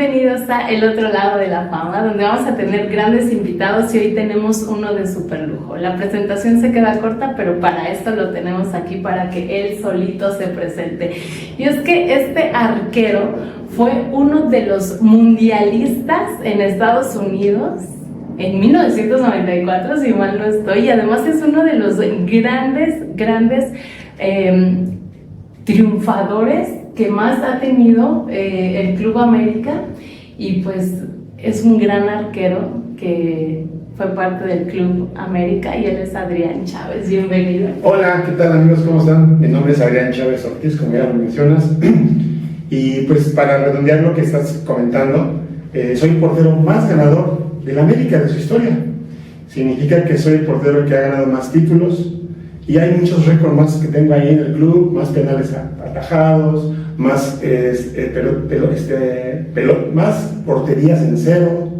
bienvenidos a El Otro Lado de la Fama, donde vamos a tener grandes invitados y hoy tenemos uno de super lujo. La presentación se queda corta, pero para esto lo tenemos aquí para que él solito se presente. Y es que este arquero fue uno de los mundialistas en Estados Unidos en 1994, si mal no estoy, y además es uno de los grandes triunfadores que más ha tenido el Club América, y pues es un gran arquero que fue parte del Club América y él es Adrián Chávez. Bienvenido. Hola, ¿qué tal amigos? ¿Cómo están? Mi nombre es Adrián Chávez Ortiz, como ya lo mencionas. Y pues para redondear lo que estás comentando, soy el portero más ganador del América de su historia. Significa que soy el portero que ha ganado más títulos, y hay muchos récords más que tengo ahí en el club, más penales atajados, más, más porterías en cero,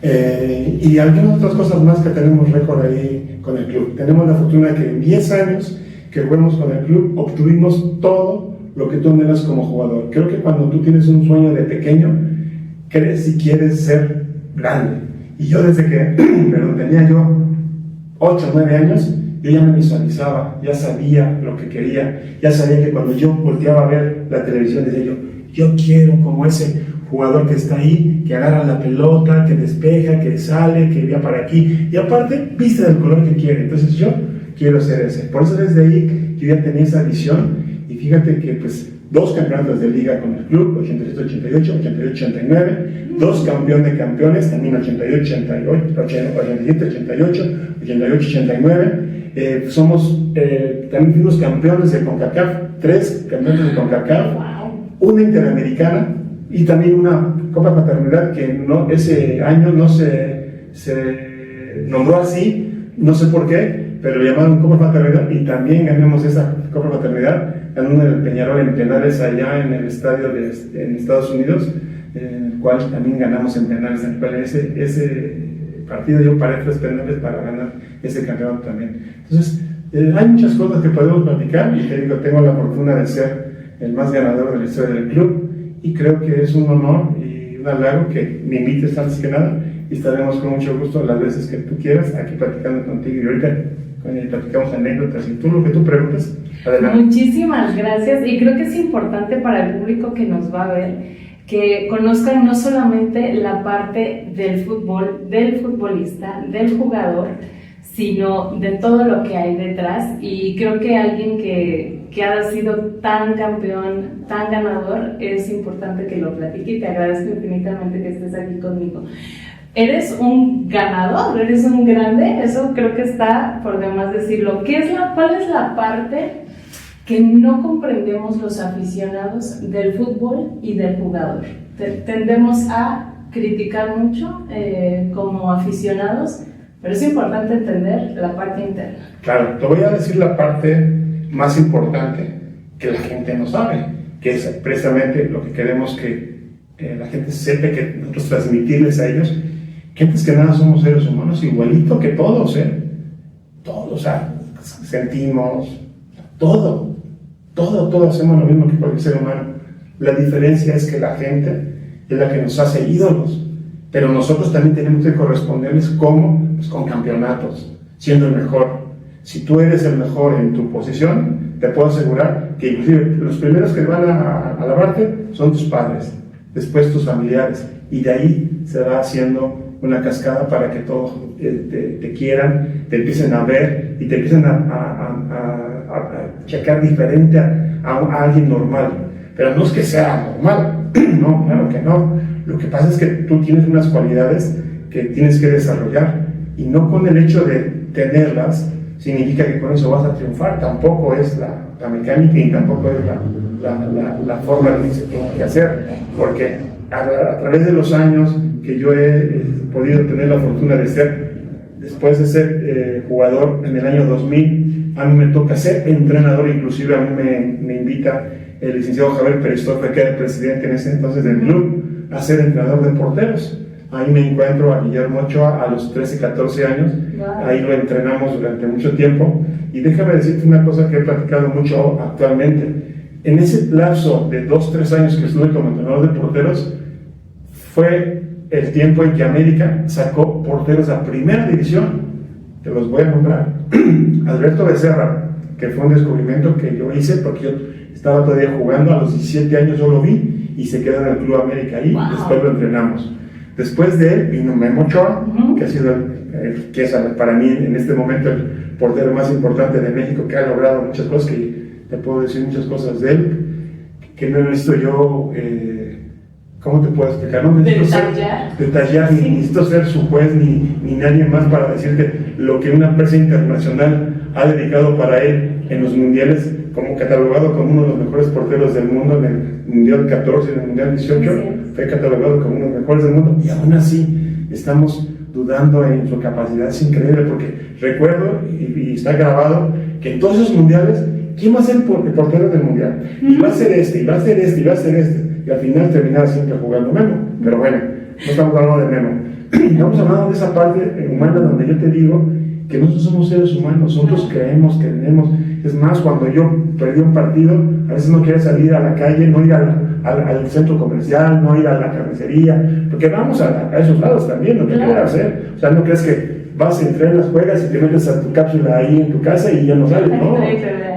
y algunas otras cosas más que tenemos récord ahí con el club. Tenemos la fortuna de que en 10 años que jugamos con el club obtuvimos todo lo que tú anhelas como jugador. Creo que cuando tú tienes un sueño de pequeño, crees y quieres ser grande. Y yo desde que tenía yo 8 o 9 años, yo ya me visualizaba, ya sabía lo que quería, ya sabía que cuando yo volteaba a ver la televisión decía yo quiero como ese jugador que está ahí, que agarra la pelota, que despeja, que sale, que va para aquí, y aparte viste del color que quiere. Entonces yo quiero ser ese. Por eso desde ahí yo ya tenía esa visión, y fíjate que pues 2 campeonatos de liga con el club, 87-88, 88-89, 2 campeón de campeones, también 88-88, 87-88, 88-89. También fuimos campeones de CONCACAF, 3 campeones de CONCACAF, una interamericana y también una Copa Paternidad que ese año no se nombró así, no sé por qué, pero lo llamaron Copa Paternidad, y también ganamos esa Copa Paternidad, ganando el Peñarol en penales allá en el estadio en Estados Unidos, en el cual también ganamos en penales, en el cual ese partido yo paré 3 penales para ganar ese campeonato también. Entonces, hay muchas cosas que podemos platicar, y te digo, tengo la fortuna de ser el más ganador de la historia del club, y creo que es un honor y un halago que me invites antes que nada, y estaremos con mucho gusto las veces que tú quieras aquí platicando contigo, y ahorita platicamos anécdotas y tú lo que tú preguntas, adelante. Muchísimas gracias, y creo que es importante para el público que nos va a ver que conozcan no solamente la parte del fútbol, del futbolista, del jugador, sino de todo lo que hay detrás. Y creo que alguien que ha sido tan campeón, tan ganador, es importante que lo platique, y te agradezco infinitamente que estés aquí conmigo. Eres un ganador, eres un grande, eso creo que está por demás decirlo. ¿Cuál es la parte que no comprendemos los aficionados del fútbol y del jugador? Tendemos a criticar mucho como aficionados, pero es importante entender la parte interna. Claro, te voy a decir la parte más importante que la gente no sabe, que es precisamente lo que queremos que la gente sepa, que nosotros transmitirles a ellos, que antes que nada somos seres humanos igualito que todos, todos, o sea, sentimos todo hacemos lo mismo que cualquier ser humano. La diferencia es que la gente es la que nos hace ídolos, pero nosotros también tenemos que corresponderles pues con campeonatos, siendo el mejor. Si tú eres el mejor en tu posición, te puedo asegurar que inclusive los primeros que van a alabarte son tus padres, después tus familiares, y de ahí se va haciendo una cascada para que todos te quieran, te empiecen a ver y te empiecen a checar diferente a alguien normal. Pero no es que sea normal, no, claro que no. Lo que pasa es que tú tienes unas cualidades que tienes que desarrollar, y no con el hecho de tenerlas significa que con eso vas a triunfar. Tampoco es la mecánica, y tampoco es la forma de que se tiene que hacer, porque a través de los años que yo he podido tener la fortuna de ser, después de ser jugador en el año 2000, a mí me toca ser entrenador. Inclusive a mí me invita el licenciado Javier Peristorfe, que era el presidente en ese entonces del club, a ser entrenador de porteros. Ahí me encuentro a Guillermo Ochoa a los 13, 14 años, ahí lo entrenamos durante mucho tiempo, y déjame decirte una cosa que he platicado mucho actualmente. En ese lapso de 2, 3 años que estuve como entrenador de porteros, fue el tiempo en que América sacó porteros a primera división. Te los voy a nombrar. Alberto Becerra, que fue un descubrimiento que yo hice porque yo estaba todavía jugando, a los 17 años yo lo vi y se quedó en el Club América ahí, después lo entrenamos. Después de él vino Memo Ochoa, que ha sido que es para mí en este momento el portero más importante de México, que ha logrado muchas cosas, que te puedo decir muchas cosas de él, que no he visto yo, ¿cómo te puedo explicar? No necesito detallar, ni necesito ser su juez ni nadie más para decirte lo que una empresa internacional ha dedicado para él en los mundiales, como catalogado como uno de los mejores porteros del mundo en el Mundial 14 y en el Mundial 18, fue catalogado como uno de los mejores del mundo, y aún así estamos dudando en su capacidad. Es increíble, porque recuerdo, y está grabado, que en todos esos mundiales, ¿quién va a ser el portero del mundial? Y va a ser este, y va a ser este, y va a ser este, y al final terminaba siempre jugando Memo. Pero bueno, no estamos hablando de Memo, estamos hablando de esa parte humana donde yo te digo que nosotros somos seres humanos, nosotros creemos, que tenemos. Es más, cuando yo perdí un partido, a veces no quería salir a la calle, no ir al centro comercial, no ir a la carnicería, porque vamos a esos lados también, lo que quieras hacer. O sea, no crees que vas, entrenas, juegas y te metes a tu cápsula ahí en tu casa y ya no sales, ¿no?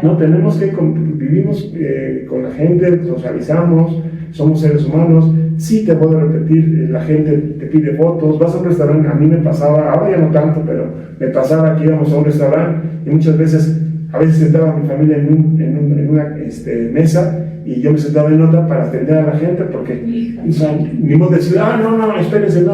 No, tenemos que vivimos con la gente, socializamos, somos seres humanos. Sí, te puedo repetir, la gente te pide fotos, vas a un restaurante, a mí me pasaba, ahora ya no tanto, pero me pasaba que íbamos a un restaurante y muchas veces, a veces sentaba mi familia en una mesa y yo me sentaba en otra para atender a la gente, porque o sea, ni modo de decir, no, espérense, no,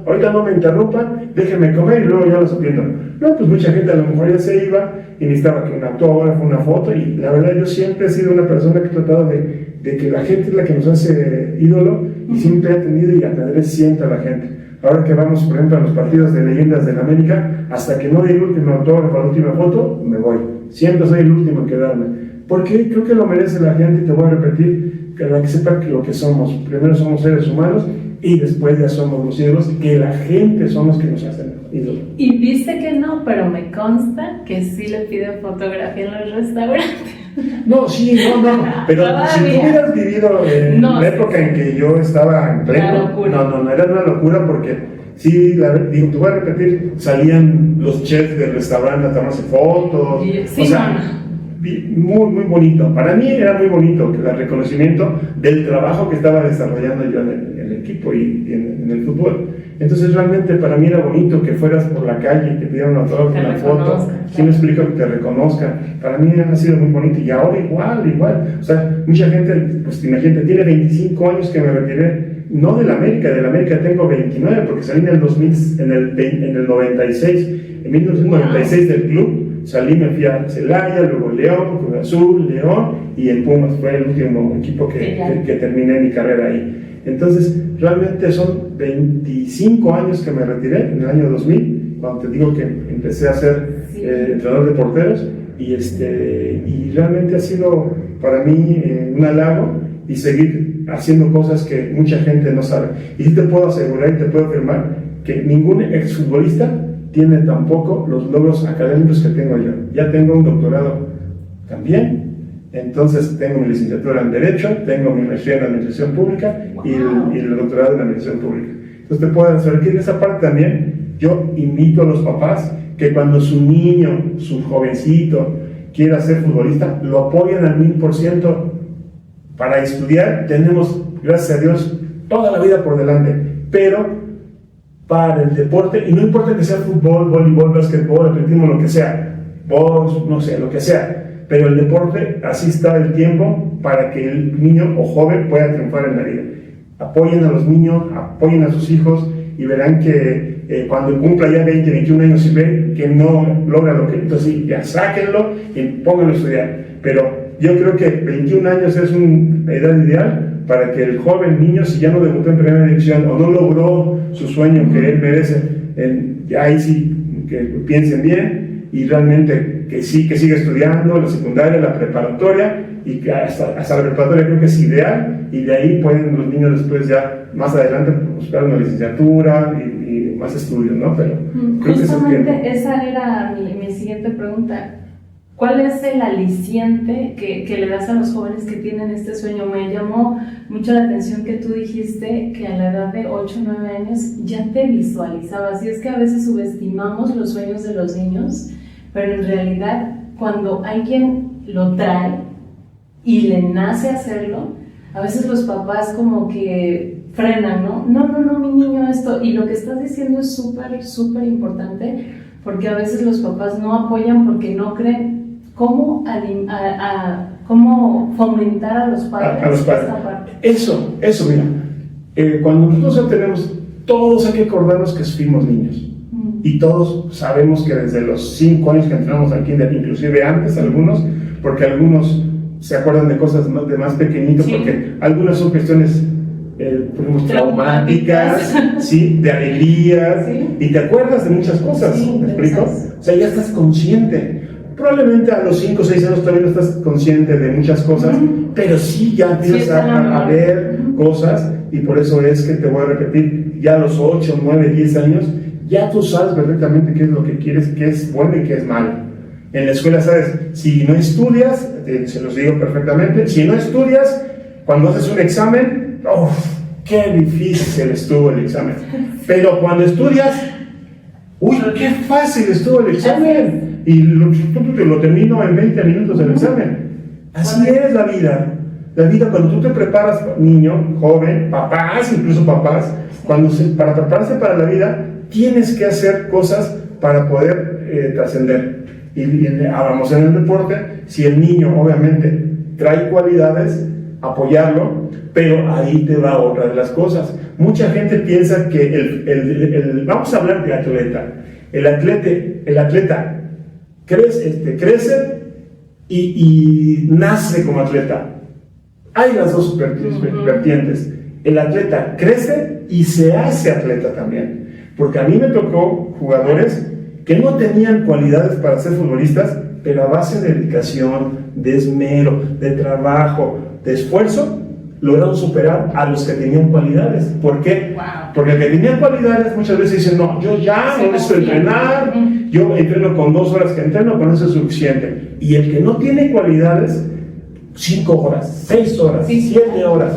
ahorita no me interrumpan, déjenme comer y luego yo los atiendo. No, pues mucha gente a lo mejor ya se iba y necesitaba que un autógrafo, una foto, y la verdad yo siempre he sido una persona que he tratado de que la gente es la que nos hace ídolo, y siempre he atendido y atenderé siempre a la gente. Ahora que vamos, por ejemplo, a los partidos de leyendas del América, hasta que no dé el último autógrafo, la última foto, me voy. Siempre soy el último en quedarme, porque creo que lo merece la gente, y te voy a repetir, que sepa que lo que somos. Primero somos seres humanos y después ya somos los ídolos, que la gente son los que nos hacen ídolos. Y dice que no, pero me consta que sí le piden fotografía en los restaurantes. No, sí, no, pero si tú hubieras vivido en la época en que yo estaba en pleno, no, era una locura, porque sí, te voy a repetir, salían los chefs del restaurante a tomarse fotos, sí, o sea, muy, muy bonito. Para mí era muy bonito el reconocimiento del trabajo que estaba desarrollando yo en el equipo y en el fútbol. Entonces realmente para mí era bonito que fueras por la calle y te pidieran una foto, si me explico, que te reconozcan. Para mí ha sido muy bonito, y ahora igual. O sea, mucha gente, pues imagínate, tiene 25 años que me retiré, no del América tengo 29, porque salí en el 2000, en el 96, en 1996 del club, salí, me fui a Celaya, luego León, Cruz Azul, León, y el Pumas fue el último equipo que terminé mi carrera ahí. Entonces, realmente son 25 años que me retiré, en el año 2000, cuando te digo que empecé a ser entrenador de porteros, y realmente ha sido para mí un halago, y seguir haciendo cosas que mucha gente no sabe. Y te puedo asegurar y te puedo afirmar que ningún exfutbolista tiene tampoco los logros académicos que tengo yo. Ya tengo un doctorado también. Entonces tengo mi licenciatura en Derecho, tengo mi maestría en Administración Pública y el doctorado en Administración Pública. Entonces te puedo asegurar que en esa parte también yo invito a los papás que cuando su niño, su jovencito, quiera ser futbolista, lo apoyan al 1000%. Para estudiar tenemos, gracias a Dios, toda la vida por delante, pero para el deporte, y no importa que sea fútbol, voleibol, basquetbol, atletismo, lo que sea, box, no sé, lo que sea, pero el deporte, así está el tiempo para que el niño o joven pueda triunfar en la vida. Apoyen a los niños, apoyen a sus hijos, y verán que cuando cumpla ya 20, 21 años y ven que no logra lo que, entonces sí, ya sáquenlo y pónganlo a estudiar. Pero yo creo que 21 años es una edad ideal para que el joven niño, si ya no debutó en primera división o no logró su sueño que él merece, ya ahí sí que piensen bien, y realmente que sí, que siga estudiando la secundaria, la preparatoria, y que hasta la preparatoria creo que es ideal, y de ahí pueden los niños después ya más adelante buscar una licenciatura y más estudios, ¿no? Pero justamente esa era mi siguiente pregunta. ¿Cuál es el aliciente que le das a los jóvenes que tienen este sueño? Me llamó mucho la atención que tú dijiste que a la edad de 8 o 9 años ya te visualizabas. Y es que a veces subestimamos los sueños de los niños, pero en realidad cuando alguien lo trae y le nace hacerlo, a veces los papás como que frenan, ¿no? No, mi niño esto. Y lo que estás diciendo es súper importante, porque a veces los papás no apoyan porque no creen cómo fomentar a los padres, a los padres. Esta parte. Eso, mira, cuando nosotros tenemos, todos hay que acordarnos que fuimos niños. Y todos sabemos que desde los 5 años que entramos al kinder, inclusive antes algunos, porque algunos se acuerdan de cosas de más pequeñitos, porque algunas son cuestiones traumáticas, ¿sí? De alegrías, y te acuerdas de muchas cosas, ¿me explico? O sea, ya estás consciente. Probablemente a los 5 o 6 años todavía no estás consciente de muchas cosas, pero sí ya empiezas a ver cosas, y por eso es que te voy a repetir, ya a los 8, 9, 10 años, ya tú sabes perfectamente qué es lo que quieres, qué es bueno y qué es malo. En la escuela sabes, si no estudias, se los digo perfectamente, si no estudias, cuando haces un examen, qué difícil estuvo el examen. Pero cuando estudias, qué fácil estuvo el examen. Y lo termino en 20 minutos el examen. Así es la vida. La vida, cuando tú te preparas, niño, joven, papás, incluso papás, para prepararse para la vida, tienes que hacer cosas para poder trascender. Y hablamos en el deporte, si el niño obviamente trae cualidades, apoyarlo, pero ahí te va otra de las cosas. Mucha gente piensa que vamos a hablar de atleta. El atleta crece y nace como atleta. Hay las dos vertientes. El atleta crece y se hace atleta también. Porque a mí me tocó jugadores que no tenían cualidades para ser futbolistas, pero a base de dedicación, de esmero, de trabajo, de esfuerzo, lograron superar a los que tenían cualidades. ¿Por qué? Wow. Porque el que tenía cualidades muchas veces dicen, no, yo ya no necesito entrenar, yo entreno con 2 horas que entreno, con eso es suficiente. Y el que no tiene cualidades, 5 horas, 6 horas, 7 horas,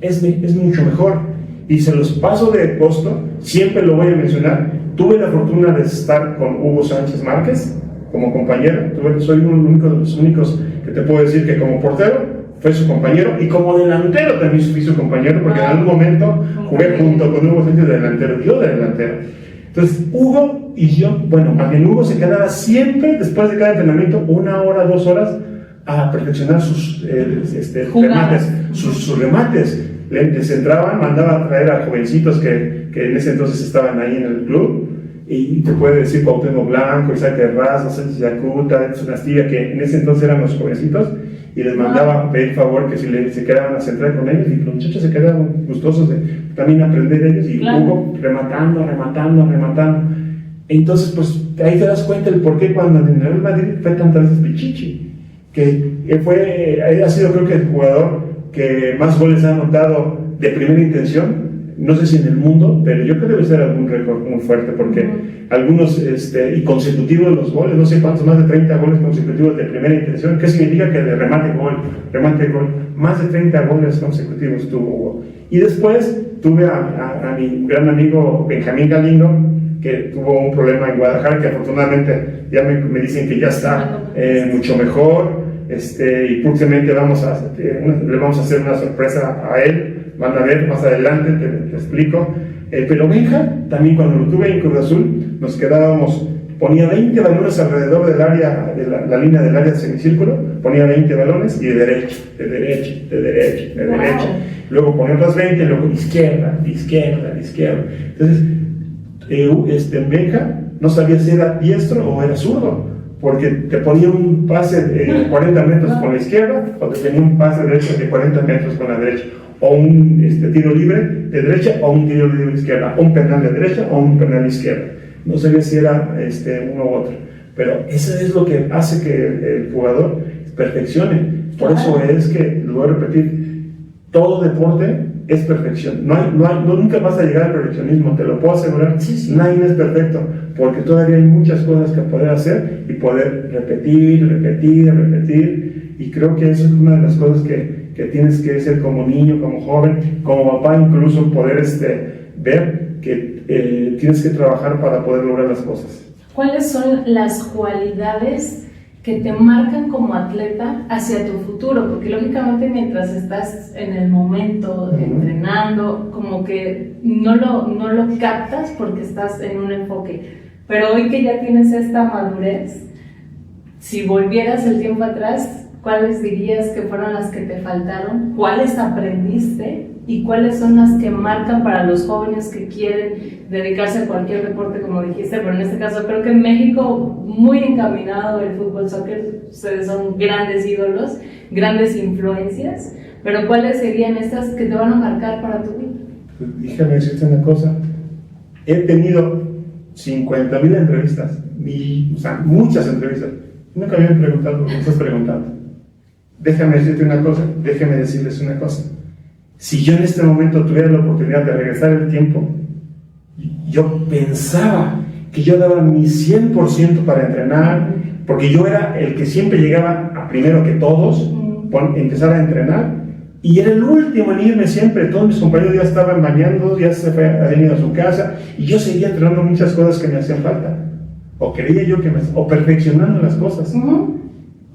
es mucho mejor. Y se los paso de costo, siempre lo voy a mencionar. Tuve la fortuna de estar con Hugo Sánchez Márquez como compañero. Soy uno de los únicos que te puedo decir que como portero fue su compañero, y como delantero también fui su compañero, porque en algún momento jugué junto con Hugo Sánchez de delantero, yo de delantero. Entonces Hugo y yo, más bien Hugo se quedaba siempre después de cada entrenamiento 1 hora, 2 horas a perfeccionar sus remates, sus remates. Se entraban, mandaba a traer a jovencitos que en ese entonces estaban ahí en el club, y te puede decir Cuauhtémoc Blanco, Isaac Terrazas, Sánchez Yacuta, Edson Astilla, que en ese entonces eran los jovencitos, y les mandaba a pedir favor que si se quedaban a centrar con ellos, y los muchachos se quedaban gustosos de también aprender de ellos, y Hugo rematando. Entonces, pues ahí te das cuenta el por qué cuando en el Real Madrid fue tantas veces Pichichi, que ha sido, creo que, el jugador que más goles ha anotado de primera intención. No sé si en el mundo, pero yo creo que debe ser algún récord muy fuerte, porque algunos, y consecutivos los goles, no sé cuántos, más de 30 goles consecutivos de primera intención. ¿Qué significa? Que de remate gol, más de 30 goles consecutivos tuvo. Y después tuve a mi gran amigo Benjamín Galindo, que tuvo un problema en Guadalajara, que afortunadamente ya me dicen que ya está mucho mejor, y próximamente le vamos a hacer una sorpresa a él. Van a ver más adelante, te explico. Pero Benja, también cuando lo tuve en Cruz Azul, nos quedábamos, ponía 20 balones alrededor del área, de la línea del área de semicírculo, ponía 20 balones y de derecha. Luego ponía otras 20, luego de izquierda. Entonces, Benja no sabía si era diestro o era zurdo, porque te ponía un pase de 40 metros con la izquierda, o te tenía un pase derecho de 40 metros con la derecha, o un tiro libre de derecha, o un tiro libre de izquierda, o un penal de derecha, o un penal de izquierda. No sabía si era uno u otro, pero eso es lo que hace que el jugador perfeccione. Por eso es que, lo voy a repetir, todo deporte es perfección. Nunca vas a llegar al perfeccionismo, te lo puedo asegurar. Nadie es perfecto, porque todavía hay muchas cosas que poder hacer y poder repetir, y creo que eso es una de las cosas que tienes que ser como niño, como joven, como papá, incluso poder ver que tienes que trabajar para poder lograr las cosas. ¿Cuáles son las cualidades que te marcan como atleta hacia tu futuro? Porque lógicamente mientras estás en el momento entrenando, como que no lo captas porque estás en un enfoque. Pero hoy que ya tienes esta madurez, si volvieras el tiempo atrás, ¿cuáles dirías que fueron las que te faltaron? ¿Cuáles aprendiste? ¿Y cuáles son las que marcan para los jóvenes que quieren dedicarse a cualquier deporte, como dijiste? Pero en este caso creo que en México, muy encaminado el fútbol, soccer, ustedes son grandes ídolos, grandes influencias, pero ¿cuáles serían estas que te van a marcar para tu vida? Pues, déjame decirte una cosa, he tenido 50,000 entrevistas, o sea, muchas entrevistas, nunca me habían preguntado lo que me estás preguntando. Déjame decirte una cosa, déjame decirles una cosa. Si yo en este momento tuviera la oportunidad de regresar el tiempo, yo pensaba que yo daba mi 100% para entrenar, porque yo era el que siempre llegaba a primero que todos, empezar a entrenar, y era el último en irme siempre. Todos mis compañeros ya estaban bañando, ya habían ido a su casa, y yo seguía entrenando muchas cosas que me hacían falta, o creía yo o perfeccionando las cosas.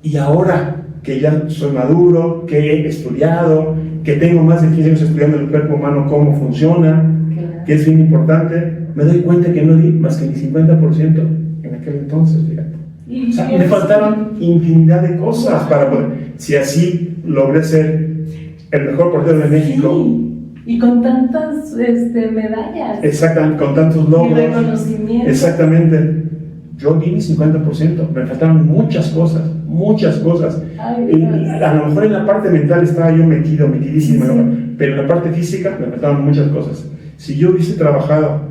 Y ahora que ya soy maduro, que he estudiado, que tengo más de 15 años estudiando el cuerpo humano, cómo funciona, que es bien importante, me doy cuenta que no di más que mi 50% en aquel entonces, fíjate. O sea, me faltaron infinidad de cosas para poder, si así logré ser el mejor portero de México. Sí. Y con tantas medallas. Exactamente, con tantos logros. Y reconocimientos. Exactamente. Yo di mi 50%, me faltaron muchas cosas. Ay, Y a lo mejor en la parte mental estaba yo metidísimo, sí. Pero en la parte física me faltaban muchas cosas. Si yo hubiese trabajado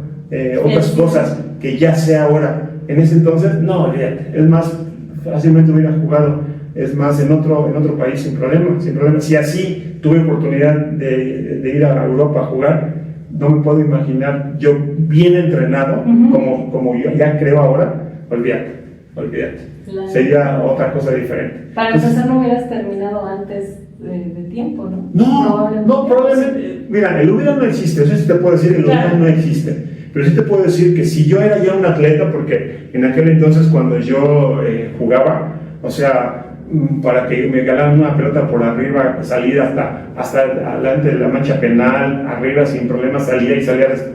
otras cosas que ya sé ahora, en ese entonces, no, olvídate. Es más, fácilmente hubiera jugado, es más, en otro país sin problema. Si así tuve oportunidad de ir a Europa a jugar, no me puedo imaginar yo bien entrenado, como yo ya creo ahora, olvídate. Claro. Sería otra cosa diferente. Para empezar, no hubieras terminado antes de tiempo, ¿no? No, probablemente. Mira, el hubiera no existe, eso sí te puedo decir, el hubiera no existe. Pero sí te puedo decir que si yo era ya un atleta, porque en aquel entonces cuando yo jugaba, o sea, para que me ganaran una pelota por arriba, salida hasta adelante de la mancha penal, arriba sin problema, salía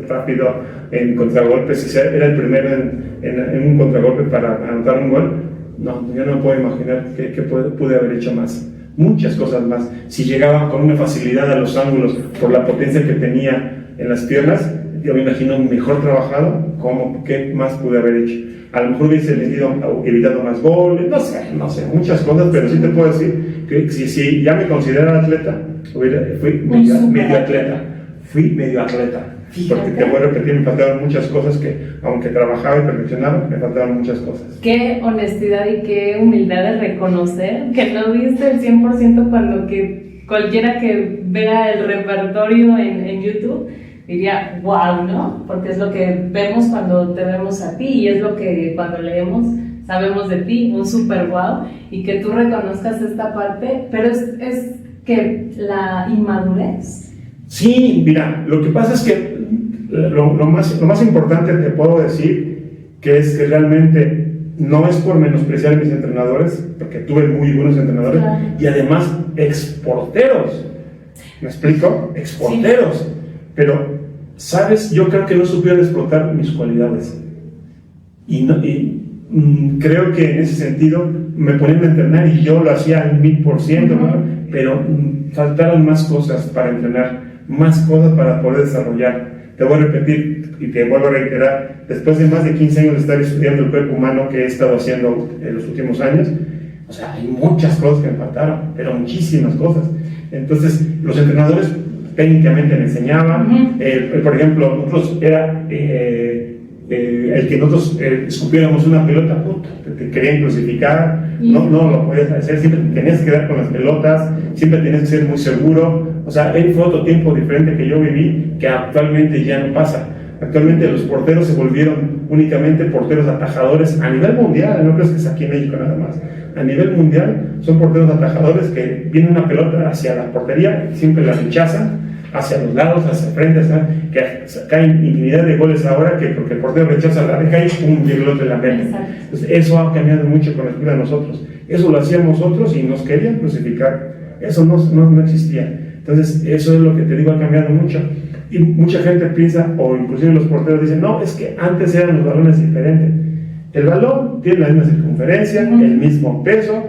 rápido en contragolpes, era el primero en un contragolpe para anotar un gol. No, yo no me puedo imaginar que pude haber hecho más, muchas cosas más. Si llegaba con una facilidad a los ángulos por la potencia que tenía en las piernas, yo me imagino mejor trabajado, ¿qué más pude haber hecho? A lo mejor hubiese evitado más goles, no sé, muchas cosas, pero sí te puedo decir que si ya me considerara atleta, fui medio atleta. Porque te voy a repetir, me faltaron muchas cosas que, aunque trabajaba y perfeccionaba, me faltaron muchas cosas. Qué honestidad y qué humildad de reconocer que no diste el 100% cuando que cualquiera que vea el repertorio en YouTube diría, wow, ¿no? Porque es lo que vemos cuando te vemos a ti y es lo que cuando leemos sabemos de ti, un super wow, y que tú reconozcas esta parte, pero es que la inmadurez. Sí, mira, lo que pasa es que lo más importante te puedo decir que es que realmente no es por menospreciar a mis entrenadores, porque tuve muy buenos entrenadores, claro. Y además exporteros, ¿me explico? Exporteros, sí. Pero, ¿sabes? Yo creo que no supieron explotar mis cualidades y creo que en ese sentido me ponían a entrenar y yo lo hacía al 1000%, ¿no? Pero faltaron más cosas para entrenar, más cosas para poder desarrollar. Te voy a repetir y te vuelvo a reiterar, después de más de 15 años de estar estudiando el cuerpo humano que he estado haciendo en los últimos años, o sea, hay muchas cosas que me faltaron, pero muchísimas cosas. Entonces, los entrenadores técnicamente me enseñaban, por ejemplo, nosotros era el que nosotros escupiéramos una pelota, te querían crucificar, no lo podías hacer, siempre tenías que dar con las pelotas, siempre tenías que ser muy seguro. O sea, fue otro tiempo diferente que yo viví, que actualmente ya no pasa. Actualmente los porteros se volvieron únicamente porteros atajadores a nivel mundial, no creo que es aquí en México nada más. A nivel mundial son porteros atajadores que viene una pelota hacia la portería, siempre la rechazan, hacia los lados, hacia el frente, que caen infinidad de goles ahora que porque el portero rechaza la deja y pum, llega el otro en la meta. Entonces eso ha cambiado mucho con respecto a nosotros. Eso lo hacíamos nosotros y nos querían crucificar. Eso no existía. Entonces eso es lo que te digo, ha cambiado mucho. Y mucha gente piensa, o inclusive los porteros dicen, no, es que antes eran los balones diferentes. El balón tiene la misma circunferencia, el mismo peso,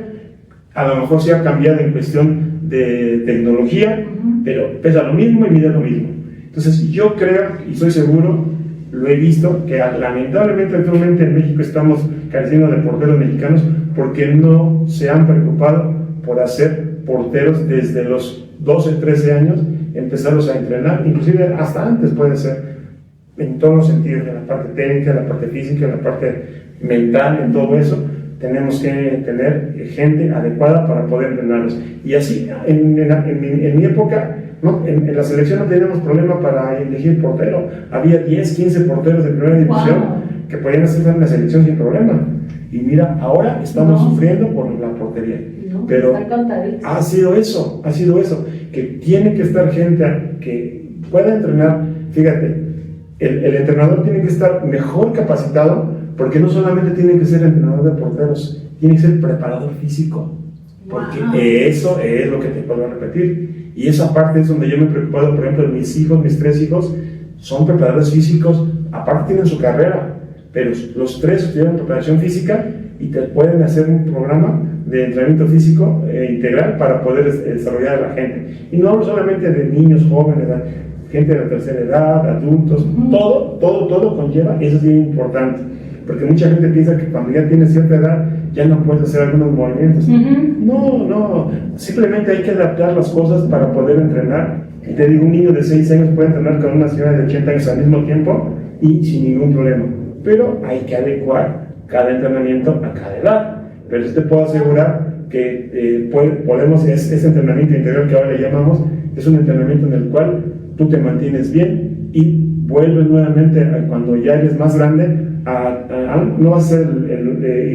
a lo mejor sí ha cambiado en cuestión de tecnología, pero pesa lo mismo y mide lo mismo. Entonces yo creo, y estoy seguro, lo he visto, que lamentablemente actualmente en México estamos careciendo de porteros mexicanos porque no se han preocupado por hacer porteros desde los 12, 13 años, empezarlos a entrenar, inclusive hasta antes puede ser, en todos los sentidos, en la parte técnica, en la parte física, en la parte mental, en todo eso. Tenemos que tener gente adecuada para poder entrenarlos. Y así, en mi época, ¿no? En la selección no teníamos problema para elegir portero. Había 10, 15 porteros de primera división que podían estar en la selección sin problema. Y mira, ahora estamos sufriendo por la portería. Pero ha sido eso, que tiene que estar gente que pueda entrenar. Fíjate, el entrenador tiene que estar mejor capacitado, porque no solamente tiene que ser entrenador de porteros, tiene que ser preparador físico, porque eso es lo que te puedo repetir. Y esa parte es donde yo me he preocupado. Por ejemplo, mis 3 hijos son preparadores físicos, aparte tienen su carrera, pero los 3 estudian preparación física y te pueden hacer un programa de entrenamiento físico integral para poder desarrollar a la gente. Y no hablo solamente de niños, jóvenes, gente de la tercera edad, adultos, todo conlleva, eso es bien importante. Porque mucha gente piensa que cuando ya tienes cierta edad ya no puedes hacer algunos movimientos. No, simplemente hay que adaptar las cosas para poder entrenar. Y te digo, un niño de 6 años puede entrenar con una señora de 80 años al mismo tiempo y sin ningún problema. Pero hay que adecuar cada entrenamiento a cada edad. Pero yo te puedo asegurar que ese entrenamiento integral que ahora le llamamos, es un entrenamiento en el cual tú te mantienes bien y vuelves nuevamente cuando ya eres más grande. No va a ser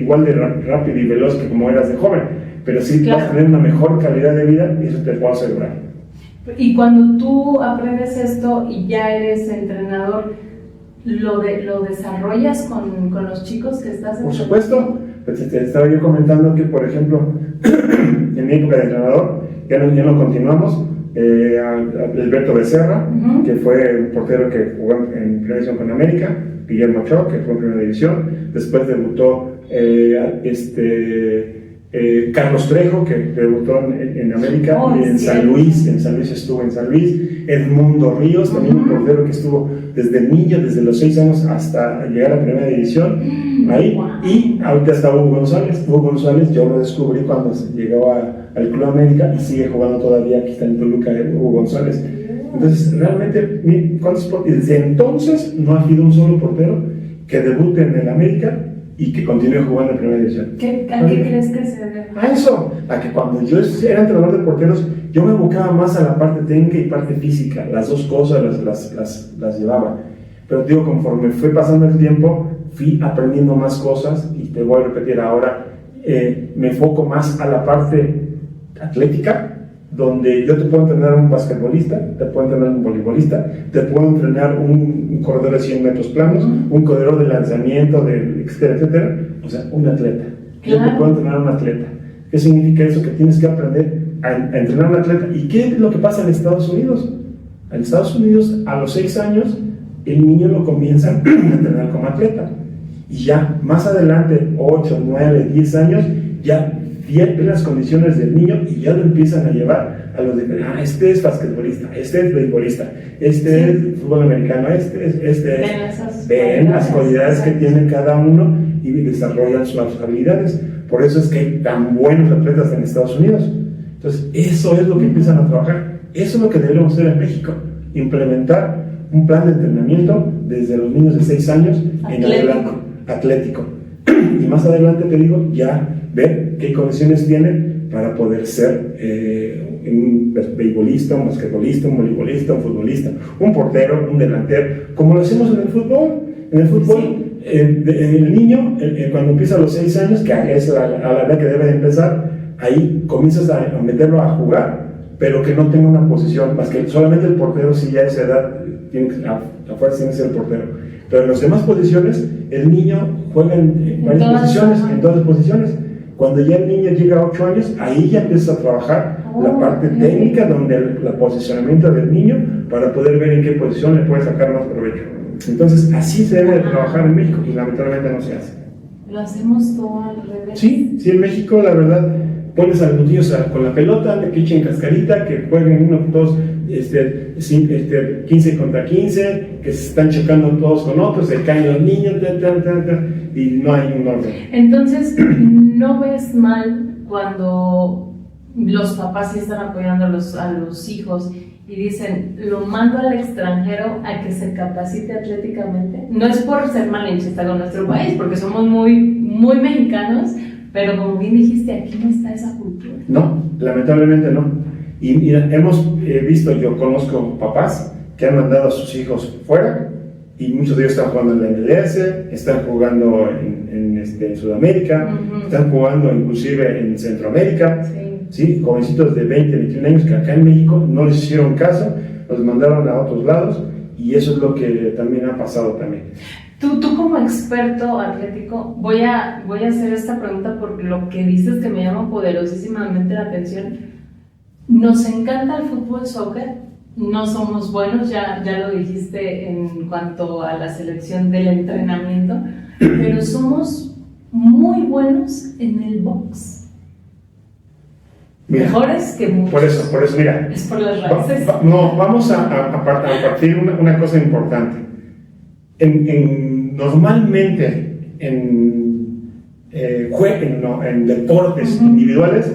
igual de rápido y veloz que como eras de joven, pero sí vas a tener una mejor calidad de vida, y eso te puedo asegurar. Y cuando tú aprendes esto y ya eres entrenador, ¿lo desarrollas con los chicos que estás entrenando? Por supuesto, pues te estaba yo comentando que, por ejemplo, en mi época de entrenador, ya no continuamos. Alberto Becerra, que fue un portero que jugó en primera división con América, Guillermo Ochoa, que fue en primera división, después debutó Carlos Trejo, que debutó en América, y en San Luis estuvo en San Luis, Edmundo Ríos, también un portero que estuvo desde niño, desde los 6 años hasta llegar a primera división, ahí, y ahorita está Hugo González, yo lo descubrí cuando llegó al Club América y sigue jugando todavía, aquí está en Toluca, Hugo González. Entonces, realmente, desde entonces no ha habido un solo portero que debute en el América y que continúe jugando en primera división. ¿A qué crees que se debe? A eso, a que cuando yo era entrenador de porteros, yo me abocaba más a la parte técnica y parte física, las dos cosas las llevaba. Pero digo, conforme fue pasando el tiempo, fui aprendiendo más cosas, y te voy a repetir ahora, me enfoco más a la parte atlética, donde yo te puedo entrenar un basquetbolista, te puedo entrenar un voleibolista, te puedo entrenar un corredor de 100 metros planos, un corredor de lanzamiento, etcétera, o sea, un atleta. Yo te puedo entrenar a un atleta. ¿Qué significa eso? Que tienes que aprender a entrenar a un atleta. ¿Y qué es lo que pasa en Estados Unidos? En Estados Unidos, a los 6 años, el niño lo comienzan a entrenar como atleta. Y ya más adelante, 8, 9, 10 años, ya ven las condiciones del niño y ya lo empiezan a llevar a los de, este es basquetbolista, este es beisbolista, este es fútbol americano, ven las cualidades que tiene cada uno y desarrollan sus habilidades. Por eso es que hay tan buenos atletas en Estados Unidos. Entonces, eso es lo que empiezan a trabajar. Eso es lo que debemos hacer en México, implementar un plan de entrenamiento desde los niños de 6 años en adelante, atlético. Y más adelante, te digo, ya ver qué condiciones tienen para poder ser un beisbolista, un basquetbolista, un voleibolista, un futbolista, un portero, un delantero, como lo hacemos en el fútbol. En el fútbol, el niño, cuando empieza a los 6 años, que es a la edad que debe de empezar, ahí comienzas a meterlo a jugar, pero que no tenga una posición, más que solamente el portero, si ya a esa edad, a fuerza tiene que ser el portero. Pero en las demás posiciones, el niño juega en varias posiciones, en todas las posiciones. Cuando ya el niño llega a 8 años, ahí ya empieza a trabajar la parte técnica, donde el posicionamiento del niño, para poder ver en qué posición le puede sacar más provecho. Entonces, así se debe trabajar en México, y lamentablemente no se hace. Lo hacemos todo al revés. Sí, en México, la verdad, pones a los niños con la pelota, que echen cascarita, que jueguen 1, 2, 15 contra 15, que se están chocando todos con otros, se caen los niños, y no hay un orden. Entonces, ¿no ves mal cuando los papás sí están apoyando a los hijos y dicen, lo mando al extranjero a que se capacite atléticamente? No es por ser malinchista con nuestro país, porque somos muy, muy mexicanos, pero como bien dijiste, aquí no está esa cultura. No, lamentablemente no. Y hemos visto, yo conozco papás que han mandado a sus hijos fuera, y muchos de ellos están jugando en la MLS, están jugando en Sudamérica, están jugando inclusive en Centroamérica. Sí, jovencitos de 20, 21 años que acá en México no les hicieron caso, los mandaron a otros lados, y eso es lo que también ha pasado también. Tú como experto atlético, voy a hacer esta pregunta porque lo que dices que me llama poderosísimamente la atención. Nos encanta el fútbol, soccer, no somos buenos, ya lo dijiste en cuanto a la selección del entrenamiento, pero somos muy buenos en el box. Mira, mejores que muchos. Por eso, mira. Es por las raíces. Vamos a partir una cosa importante. Normalmente en deportes individuales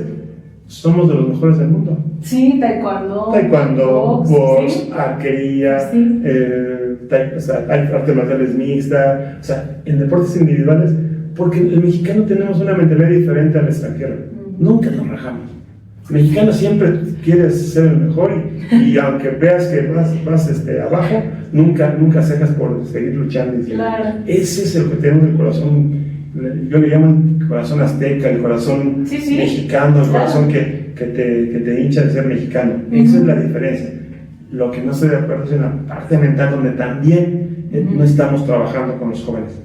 somos de los mejores del mundo. Sí, taekwondo, box, sí. arquería, sí. Hay artes marciales mixtas, o sea, en deportes individuales, porque el mexicano tenemos una mentalidad diferente al extranjero. Nunca nos rajamos. El mexicano siempre quiere ser el mejor, y aunque veas que vas abajo, nunca cejas por seguir luchando. Claro. Ese es el que tenemos el corazón, yo le llamo el corazón azteca, el corazón mexicano, el corazón que te hincha de ser mexicano. Esa es la diferencia. Lo que no estoy de acuerdo es en la parte mental, donde también no estamos trabajando con los jóvenes.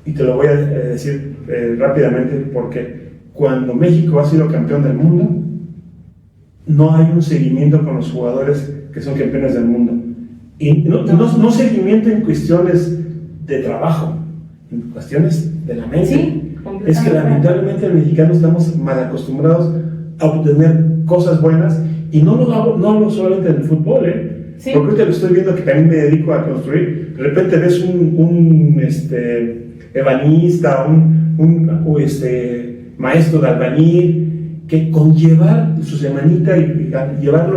Y te lo voy a decir rápidamente, porque cuando México ha sido campeón del mundo, no hay un seguimiento con los jugadores que son campeones del mundo. Y no seguimiento en cuestiones de trabajo, en cuestiones de la mente. Sí, es que lamentablemente el mexicano estamos mal acostumbrados a obtener cosas buenas, y no hablo solamente del fútbol, sí. Porque ahorita lo estoy viendo, que también me dedico a construir. De repente ves un ebanista, un maestro de albañil, que con llevar su semanita y llevar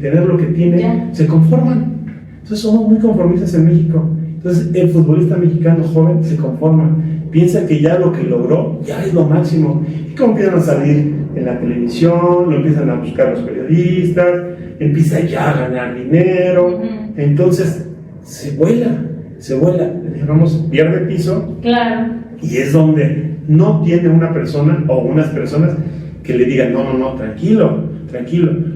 tener lo que tiene, se conforman. Entonces somos muy conformistas en México. Entonces el futbolista mexicano joven se conforma, piensa que ya lo que logró ya es lo máximo, y como empiezan a salir en la televisión, lo empiezan a buscar los periodistas, empieza ya a ganar dinero, entonces se vuela, digamos, pierde piso. Claro. Y es donde no tiene una persona o unas personas que le digan, no, tranquilo,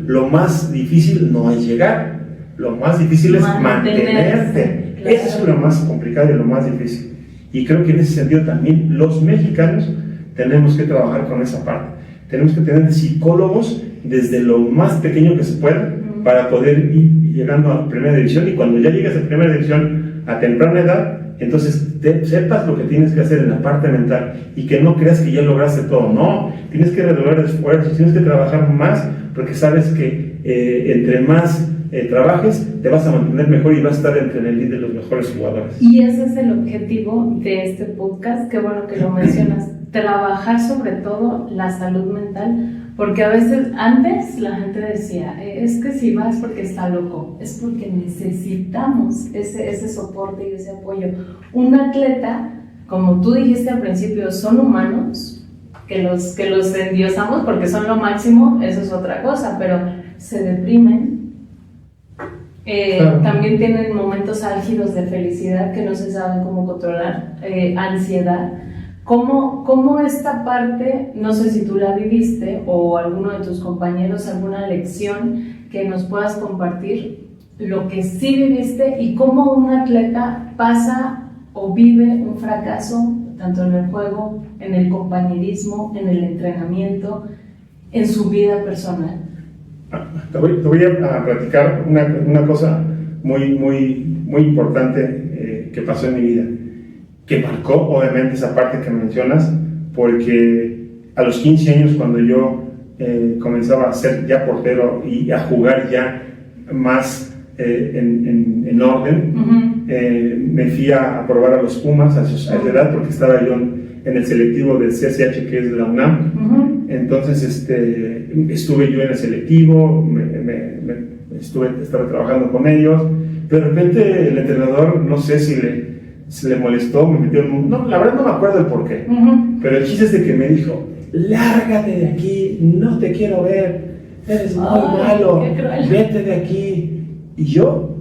lo más difícil no es llegar, lo más difícil es mantenerte. Claro. Eso es lo más complicado y lo más difícil. Y creo que en ese sentido también los mexicanos tenemos que trabajar con esa parte. Tenemos que tener psicólogos desde lo más pequeño que se pueda, para poder ir llegando a primera división, y cuando ya llegues a primera división a temprana edad, entonces sepas lo que tienes que hacer en la parte mental, y que no creas que ya lograste todo. No, tienes que redoblar esfuerzos, tienes que trabajar más, porque sabes que entre más trabajes, te vas a mantener mejor y vas a estar entre el elite de los mejores jugadores. Y ese es el objetivo de este podcast, qué bueno que lo mencionas, trabajar sobre todo la salud mental, porque a veces antes la gente decía, es que si vas porque está loco, es porque necesitamos ese soporte y ese apoyo. Un atleta, como tú dijiste al principio, son humanos, que los endiosamos porque son lo máximo, eso es otra cosa, pero se deprimen, Claro. También tienen momentos álgidos de felicidad que no se saben cómo controlar, ansiedad. ¿Cómo esta parte, no sé si tú la viviste o alguno de tus compañeros, alguna lección que nos puedas compartir, lo que sí viviste y cómo un atleta pasa o vive un fracaso, tanto en el juego, en el compañerismo, en el entrenamiento, en su vida personal? Te voy a platicar una cosa muy importante que pasó en mi vida, que marcó obviamente esa parte que mencionas, porque a los 15 años, cuando yo comenzaba a ser ya portero y a jugar ya más en orden, me fui a probar a los Pumas a esa edad, porque estaba yo en el selectivo del CCH, que es de la UNAM. Entonces estuve yo en el selectivo, estaba trabajando con ellos. De repente el entrenador, no sé si le molestó, me metió en no, la verdad no me acuerdo el por qué, pero el chiste es de que me dijo: lárgate de aquí, no te quiero ver, eres muy malo, vete de aquí. Y yo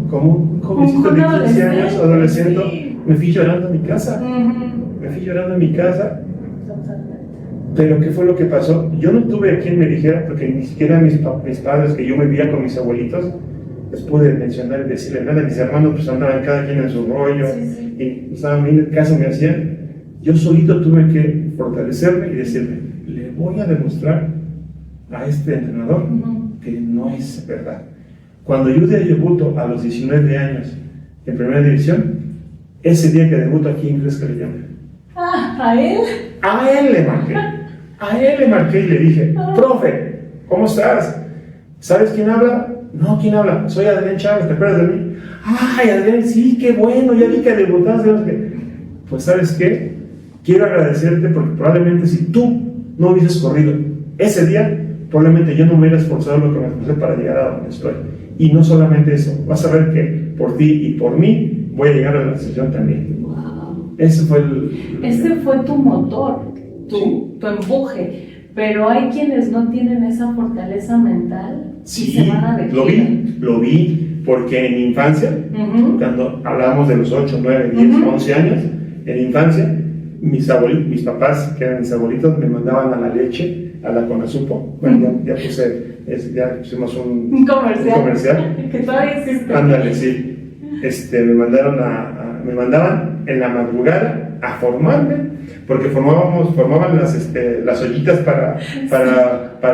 como un jovencito de 15 años, adolescente, sí, me fui llorando a mi casa. Pero ¿qué fue lo que pasó? Yo no tuve a quien me dijera, porque ni siquiera mis padres, que yo vivía con mis abuelitos, les pude mencionar y decirle nada. Mis hermanos pues andaban cada quien en su rollo, y estaban en caso me hacían. Yo solito tuve que fortalecerme y decirme: le voy a demostrar a este entrenador que no es verdad. Cuando yo debuto a los 19 años en primera división, ese día que debuto, ¿a quién crees que le llamé? ¿A él? A él le marqué y le dije: profe, ¿cómo estás? ¿Sabes quién habla? No, ¿quién habla? Soy Adrián Chávez, ¿te acuerdas de mí? Ay, Adrián, sí, qué bueno, ya vi que debutaste. Pues, ¿sabes qué? Quiero agradecerte, porque probablemente si tú no hubieses corrido ese día, probablemente yo no me hubiera esforzado lo que me esforcé para llegar a donde estoy. Y no solamente eso, vas a ver que por ti y por mí voy a llegar a la sesión también. Wow. Ese fue tu motor, tu empuje. Pero hay quienes no tienen esa fortaleza mental y se van a dejar. Lo vi, porque en infancia, cuando hablábamos de los 8, 9, 10, 11 años, en infancia, mis papás, que eran mis abuelitos, me mandaban a la leche, a la Conasupo. Bueno, ya pusimos un comercial. Que todavía existe. Ándale, sí. Me mandaban en la madrugada a formarme, porque formaban las ollitas para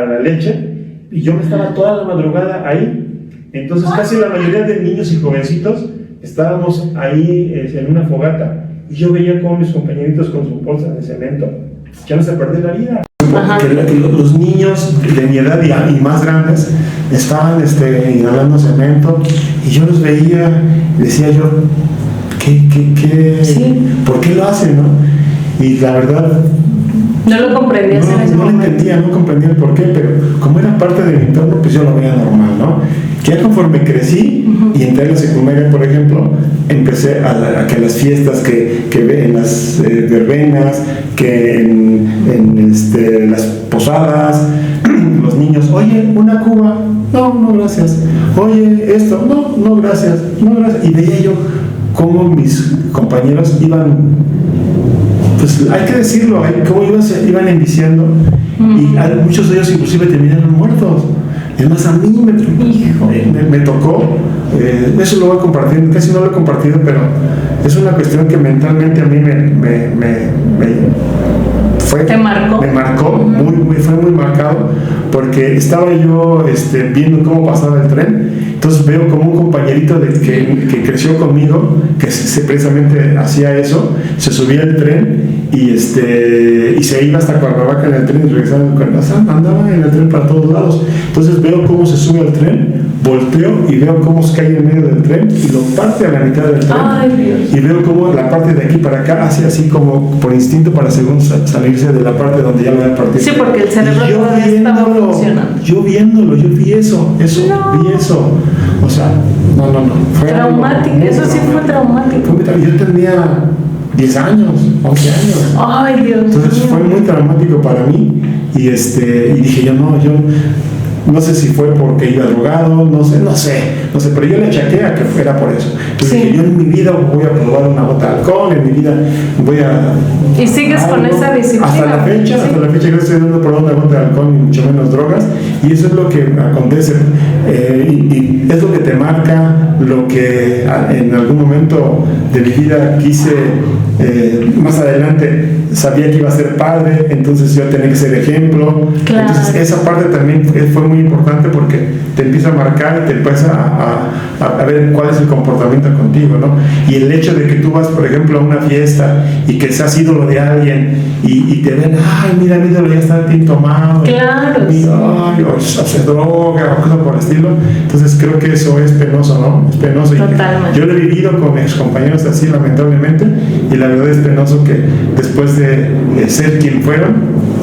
la leche, y yo me estaba toda la madrugada ahí. Entonces casi la mayoría de niños y jovencitos estábamos ahí en una fogata, y yo veía cómo mis compañeritos con su bolsa de cemento echándose a perder la vida. Los niños de mi edad y más grandes estaban inhalando cemento, y yo los veía y decía yo: ¿por qué lo hacen, no? Y la verdad no lo comprendías en ese momento. No comprendía el por qué, pero como era parte de mi entorno, pues yo lo veía normal, ¿no? Ya conforme crecí y entré a la secundaria, por ejemplo, empecé a que las fiestas, que en las verbenas, que en las posadas, los niños: oye, una cuba, no gracias, oye, esto, no gracias, y veía yo cómo mis compañeros iban, pues hay que decirlo, cómo iban enviciando, y muchos de ellos inclusive terminaron muertos. Es más, a mí me tocó, eso lo voy a compartir, casi no lo he compartido, pero es una cuestión que mentalmente a mí ¿Te marcó? Me marcó, fue muy marcado, porque estaba yo viendo cómo pasaba el tren. Entonces veo como un compañerito que creció conmigo, que precisamente hacía eso, se subía al tren y se iba hasta Cuernavaca en el tren y regresaba a Cuernavaca, andaba en el tren para todos lados. Entonces veo cómo se sube al tren, volteo y veo cómo se cae en medio del tren y lo parte a la mitad del tren. Ay, Dios. Y veo cómo la parte de aquí para acá hace así como por instinto para según salirse de la parte donde ya lo había partido. Sí, porque el cerebro todavía estaba funcionando. Yo vi eso. O sea, no. Fue traumático, eso sí fue traumático. Yo tenía 10 años, 11 años. Ay, Dios. Entonces fue muy traumático para mí, y dije yo, No sé si fue porque iba drogado, no sé, pero yo le achaqué a que fuera por eso. Entonces dije, yo en mi vida voy a probar una gota de alcohol, en mi vida voy a... Y sigues con esa disciplina. Hasta la fecha yo estoy dando probar una gota de alcohol y mucho menos drogas, y eso es lo que acontece, y es lo que te marca, lo que en algún momento de mi vida quise, más adelante sabía que iba a ser padre, entonces yo tenía que ser ejemplo. Claro. Entonces esa parte también fue muy importante porque te empieza a marcar y te empieza a ver cuál es el comportamiento contigo, ¿no? Y el hecho de que tú vas, por ejemplo, a una fiesta y que seas ídolo de alguien y te ven, ay, mira, mi ídolo ya está bien tomado, claro, ay, o hace droga o cosas por el estilo. Entonces creo que eso es penoso, ¿no? Es penoso. Totalmente. Yo lo he vivido con ex compañeros así, lamentablemente, y la verdad es penoso que después de ser quien fueron,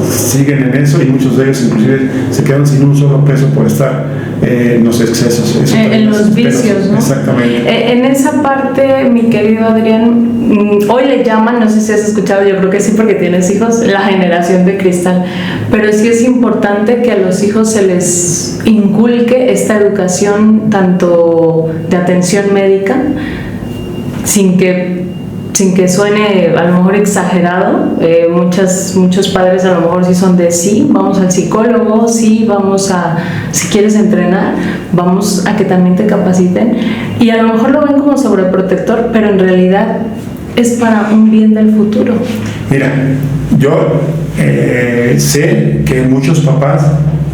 siguen en eso, y muchos de ellos inclusive se quedan sin un solo peso por estar en los excesos. En los vicios, ¿no? Exactamente. En esa parte, mi querido Adrián, hoy le llaman, no sé si has escuchado, yo creo que sí porque tienes hijos, la generación de cristal, pero sí es importante que a los hijos se les inculque esta educación tanto de atención médica, sin que suene a lo mejor exagerado. Muchos padres a lo mejor sí son de sí, vamos al psicólogo, sí, vamos a, si quieres entrenar, vamos a que también te capaciten, y a lo mejor lo ven como sobreprotector, pero en realidad es para un bien del futuro. Mira, yo sé que muchos papás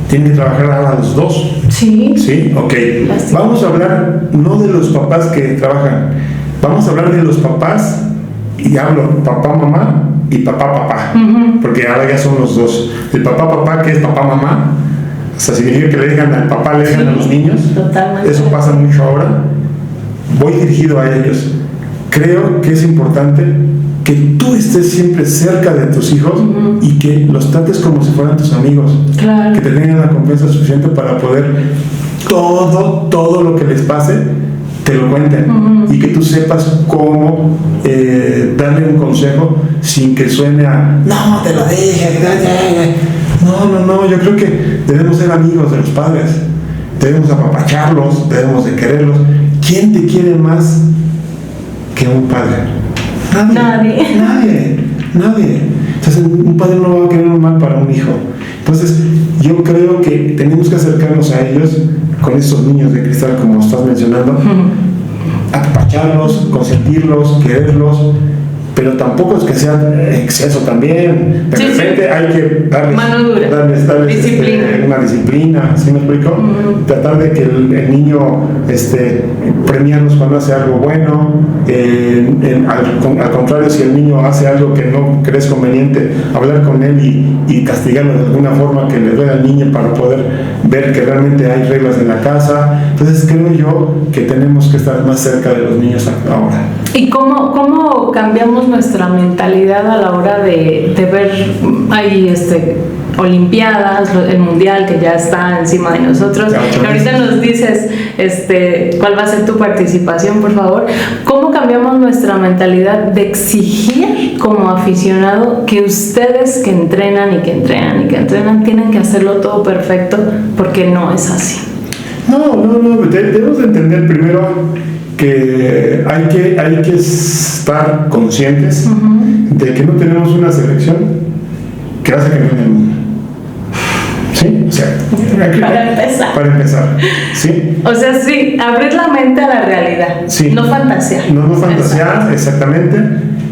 tienen que trabajar a los dos. Sí. Sí, ok. Vamos a hablar no de los papás que trabajan, vamos a hablar de los papás, y hablo papá, mamá y papá, porque ahora ya son los dos. El papá, que es papá, mamá, o sea, significa que le dejan al papá, le dejan a los niños. Totalmente. Eso pasa mucho ahora. Voy dirigido a ellos. Creo que es importante que tú estés siempre cerca de tus hijos y que los trates como si fueran tus amigos. Claro. Que te tengan la confianza suficiente para poder todo lo que les pase te lo cuenten, y que tú sepas cómo darle un consejo sin que suene a no, te lo dije, no, yo creo que debemos ser amigos de los padres, debemos apapacharlos, debemos de quererlos. ¿Quién te quiere más que un padre? Nadie. Entonces un padre no va a querer un mal para un hijo. Entonces yo creo que tenemos que acercarnos a ellos con esos niños de cristal, como estás mencionando, apapacharlos, consentirlos, quererlos, pero tampoco es que sea exceso también. De repente hay que darles disciplina. Una disciplina, ¿sí me explico? Tratar de que el niño premiarlos cuando hace algo bueno. Al contrario, si el niño hace algo que no crees conveniente, hablar con él y castigarlo de alguna forma que le duele al niño para poder ver que realmente hay reglas en la casa. Entonces creo yo que tenemos que estar más cerca de los niños ahora. ¿Y cómo cambiamos nuestra mentalidad a la hora de ver ahí Olimpiadas, el Mundial que ya está encima de nosotros? Que ahorita nos dices cuál va a ser tu participación, por favor. ¿Cómo cambiamos nuestra mentalidad de exigir como aficionado que ustedes que entrenan tienen que hacerlo todo perfecto, porque no es así? No, debemos de entender primero que hay que estar conscientes de que no tenemos una selección que hace campeón del mundo. ¿Sí? O sea, para empezar. ¿Sí? O sea, sí, abrir la mente a la realidad. Sí. No fantasear. No fantasear, exactamente.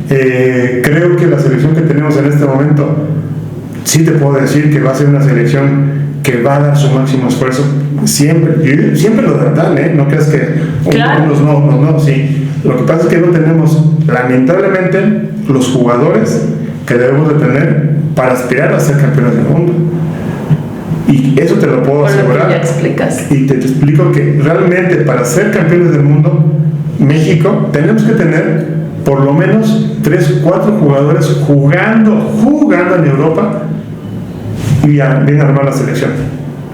Creo que la selección que tenemos en este momento, sí te puedo decir que va a ser una selección que va a dar su máximo esfuerzo siempre lo dan, no creas que unos no, sí. Lo que pasa es que no tenemos, lamentablemente, los jugadores que debemos de tener para aspirar a ser campeones del mundo. Y eso te lo puedo asegurar. Ya explicas. Y te explico que realmente para ser campeones del mundo, México, tenemos que tener por lo menos 3, 4 jugadores jugando en Europa y bien armar la selección.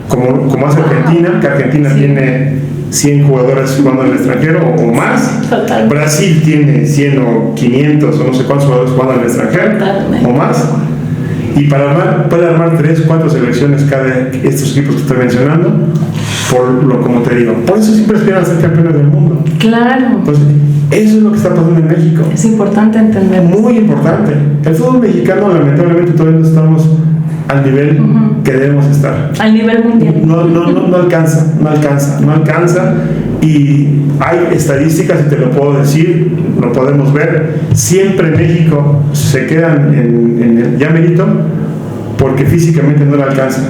Como hace Argentina, que Argentina tiene 100 jugadores jugando en el extranjero o más. Totalmente. Brasil tiene 100 o 500 o no sé cuántos jugadores jugando en el extranjero. Totalmente. O más. Y puede armar 3, 4 selecciones cada estos equipos que estoy mencionando, como te digo, por eso siempre aspiran a ser campeones del mundo. Claro. Entonces, eso es lo que está pasando en México. Es importante entender. Muy importante. El fútbol mexicano, lamentablemente, todavía no estamos al nivel que debemos estar. Al nivel mundial. No alcanza. Y hay estadísticas, y te lo puedo decir, lo podemos ver. Siempre México se quedan en el ya merito porque físicamente no le alcanza.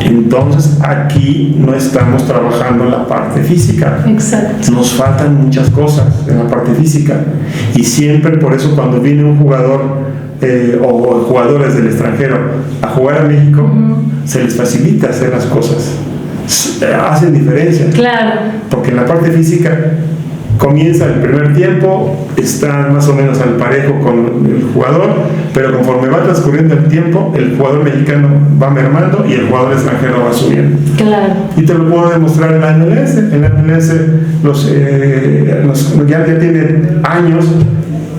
Entonces aquí no estamos trabajando la parte física. Exacto. Nos faltan muchas cosas en la parte física. Y siempre por eso cuando viene un jugador o jugadores del extranjero a jugar a México, se les facilita hacer las cosas. Hacen diferencia. Claro. Porque en la parte física comienza el primer tiempo, está más o menos al parejo con el jugador, pero conforme va transcurriendo el tiempo, el jugador mexicano va mermando y el jugador extranjero va subiendo. Claro. Y te lo puedo demostrar en la MLS. En la MLS ya tiene años,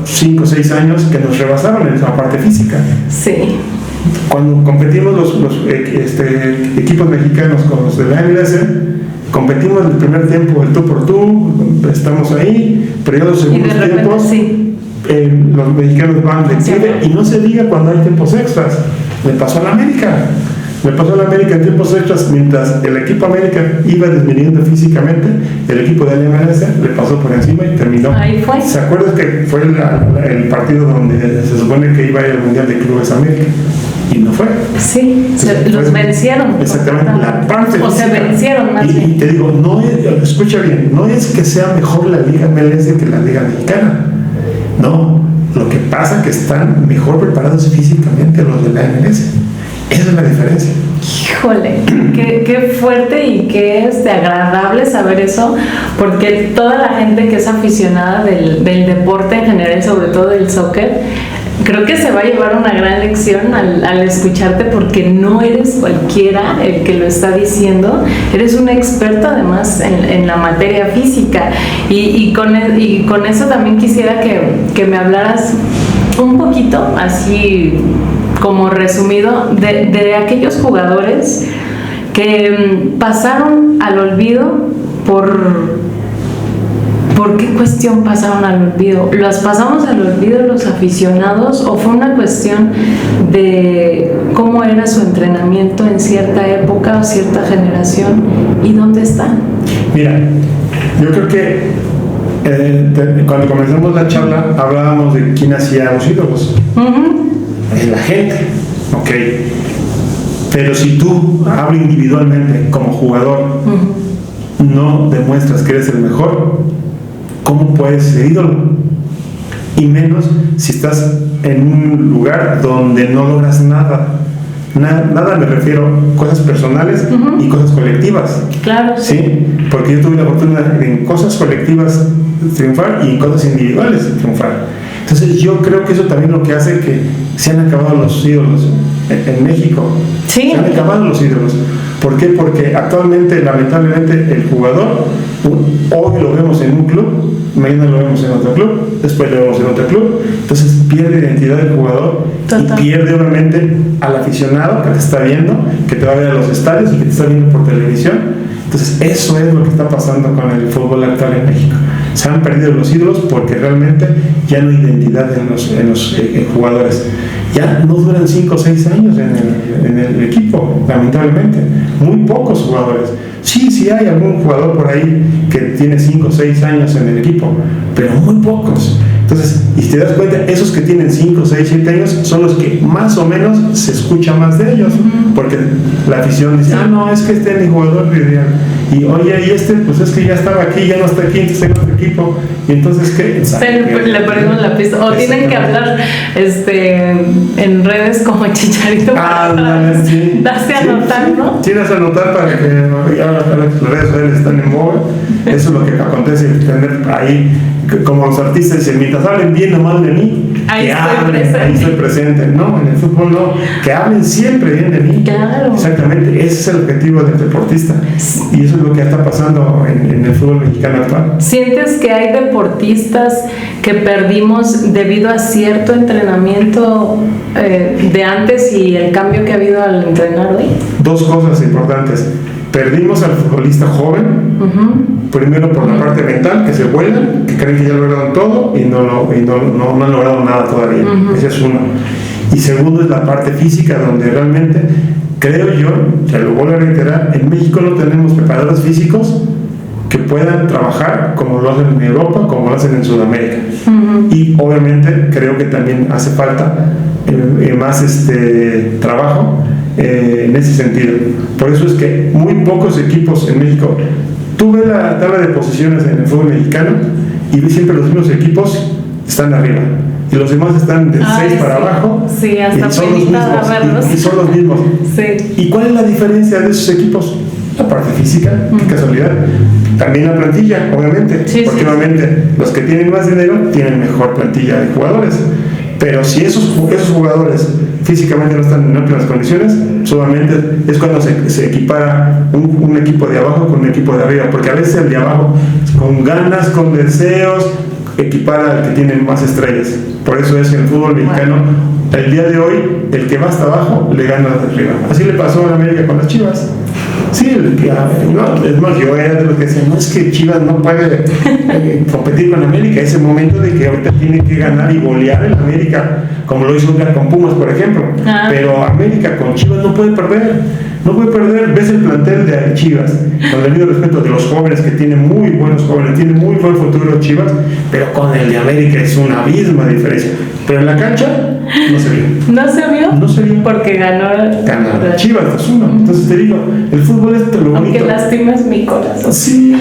5 o 6 años, que nos rebasaron en esa parte física. Sí. Cuando competimos los equipos mexicanos con los de la MLS, competimos en el primer tiempo el tú por tú, estamos ahí, pero ya los segundos tiempos, los mexicanos van de declive, y no se diga cuando hay tiempos extras. Le pasó a la América en tiempos extras, mientras el equipo América iba disminuyendo físicamente, el equipo de la MLS le pasó por encima y terminó. Ahí fue. ¿Se acuerdan que fue el partido donde se supone que iba a ir al Mundial de Clubes América? Y no fue. Sí, los vencieron. Exactamente, la parte o se vencieron más bien. Y te digo, escucha bien, no es que sea mejor la Liga MLS que la Liga Mexicana. No, lo que pasa es que están mejor preparados físicamente los de la MLS. Esa es la diferencia. Híjole, qué fuerte y qué agradable saber eso, porque toda la gente que es aficionada del deporte en general, sobre todo del soccer, creo que se va a llevar una gran lección al escucharte, porque no eres cualquiera el que lo está diciendo, eres un experto además en la materia física, y con eso también quisiera que me hablaras un poquito, así como resumido, de aquellos jugadores que pasaron al olvido. ¿Por qué cuestión pasaron al olvido? ¿Los pasamos al olvido los aficionados, o fue una cuestión de cómo era su entrenamiento en cierta época o cierta generación, y dónde están? Mira, yo creo que cuando comenzamos la charla hablábamos de quién hacía los ídolos. La gente, ok. Pero si tú, hablo individualmente como jugador, no demuestras que eres el mejor, ¿cómo puedes ser ídolo? Y menos si estás en un lugar donde no logras nada. Nada, me refiero a cosas personales y cosas colectivas. Claro. Sí, porque yo tuve la oportunidad en cosas colectivas triunfar y en cosas individuales triunfar. Entonces yo creo que eso también lo que hace que se han acabado los ídolos en México. Sí. Se han acabado los ídolos. ¿Por qué? Porque actualmente, lamentablemente, el jugador, hoy lo vemos en un club, mañana lo vemos en otro club, después lo vemos en otro club. Entonces pierde identidad del jugador. Total. Y pierde obviamente al aficionado que te está viendo, que te va a ver a los estadios y que te está viendo por televisión. Entonces eso es lo que está pasando con el fútbol actual en México. Se han perdido los ídolos porque realmente ya no hay identidad en los jugadores. Ya no duran 5 o 6 años en el equipo, lamentablemente. Muy pocos jugadores. Sí hay algún jugador por ahí que tiene 5 o 6 años en el equipo, pero muy pocos. Entonces, y si te das cuenta, esos que tienen 5, 6, 7 años son los que más o menos se escucha más de ellos, porque la afición dice, no, es que este es mi jugador ideal. Y oye, y pues es que ya estaba aquí, ya no está aquí, entonces en otro equipo. Y entonces, ¿qué? Le perdimos la pista. O tienen que hablar en redes como Chicharito para darse a notar, ¿no? Tienes a anotar para que las redes sociales están en boga. Eso es lo que acontece, tener ahí, como los artistas dicen, mientras hablen bien o mal de mí, ahí estoy presente. No, en el fútbol no, que hablen siempre bien de mí. Claro. Exactamente, ese es el objetivo del deportista. Y eso es lo que está pasando en el fútbol mexicano actual. ¿Sientes que hay deportistas que perdimos debido a cierto entrenamiento de antes y el cambio que ha habido al entrenar hoy? Dos cosas importantes. Perdimos al futbolista joven, primero por la parte mental, que se vuelan, que creen que ya lograron todo y no han logrado nada todavía. Ese es uno. Y segundo es la parte física, donde realmente, creo yo, que lo vuelvo a reiterar, en México no tenemos preparadores físicos que puedan trabajar como lo hacen en Europa, como lo hacen en Sudamérica. Y obviamente creo que también hace falta más trabajo en ese sentido. Por eso es que muy pocos equipos en México, tú ves la tabla de posiciones en el fútbol mexicano y ves siempre los mismos equipos están arriba y los demás están de 6 para abajo, sí, hasta y son los mismos, y son los mismos. Sí. ¿Y cuál es la diferencia de esos equipos? La parte física, qué casualidad. También la plantilla, obviamente, porque obviamente los que tienen más dinero tienen mejor plantilla de jugadores. Pero si esos jugadores físicamente no están en óptimas condiciones, solamente es cuando se equipara un equipo de abajo con un equipo de arriba, porque a veces el de abajo, con ganas, con deseos, equipara al que tiene más estrellas. Por eso es que en el fútbol mexicano, el día de hoy, el que va hasta abajo le gana al de arriba. Así le pasó en América con las Chivas. Sí, es más, yo era de los que decían, no, es que Chivas no puede competir con América. Ese momento de que ahorita tiene que ganar y golear en América, como lo hizo con Pumas, por ejemplo. Pero América con Chivas no puede perder. No puede perder. Ves el plantel de Chivas, con el debido respeto de los jóvenes, que tienen muy buenos jóvenes, tienen muy buen futuro Chivas, pero con el de América es un abismo de diferencia. Pero en la cancha no se vio. ¿No se vio? No se vio. Porque ganó Chivas 2-1. Entonces te digo, el fútbol es lo bonito. Aunque lastimas mi corazón. Sí.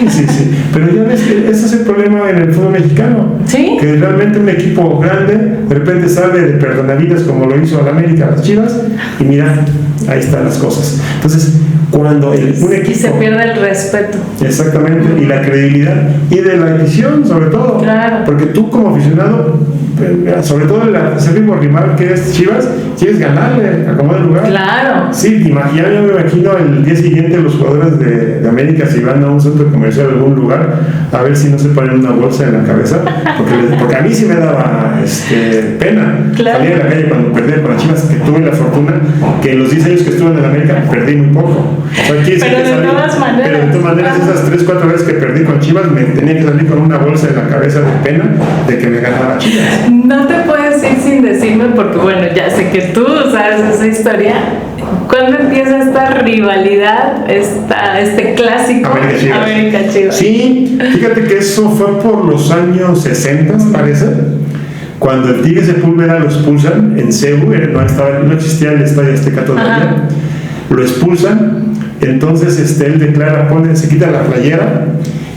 Pero ya ves que ese es el problema en el fútbol mexicano. ¿Sí? Que realmente un equipo grande de repente sale de perdonavidas, como lo hizo el América, las Chivas, y mira, ahí están las cosas. Entonces, cuando un equipo... Y se pierde el respeto. Exactamente, y la credibilidad, y de la afición sobre todo. Claro. Porque tú como aficionado, sobre todo el acérrimo rival que es Chivas, quieres ganarle a como de lugar. Claro. Sí, yo me imagino el día siguiente los jugadores de América, si van a un centro comercial a algún lugar, a ver si no se ponen una bolsa en la cabeza, porque a mí sí me daba pena salir a la calle cuando perdí con las Chivas, que tuve la fortuna que en los 10 años que estuve en América perdí muy poco. O sea, pero de todas maneras, esas 3-4 veces que perdí con Chivas, me tenía que salir con una bolsa en la cabeza de pena de que me ganaba Chivas. No te puedes ir sin decirme, porque bueno, ya sé que tú sabes esa historia. ¿Cuándo empieza esta rivalidad, este clásico América-Chivas? Sí, fíjate que eso fue por los años 60, parece, cuando el Tigre Sepúlveda lo expulsan en CEU, no existía el Estadio Azteca todavía, lo expulsan, entonces él declara, se quita la playera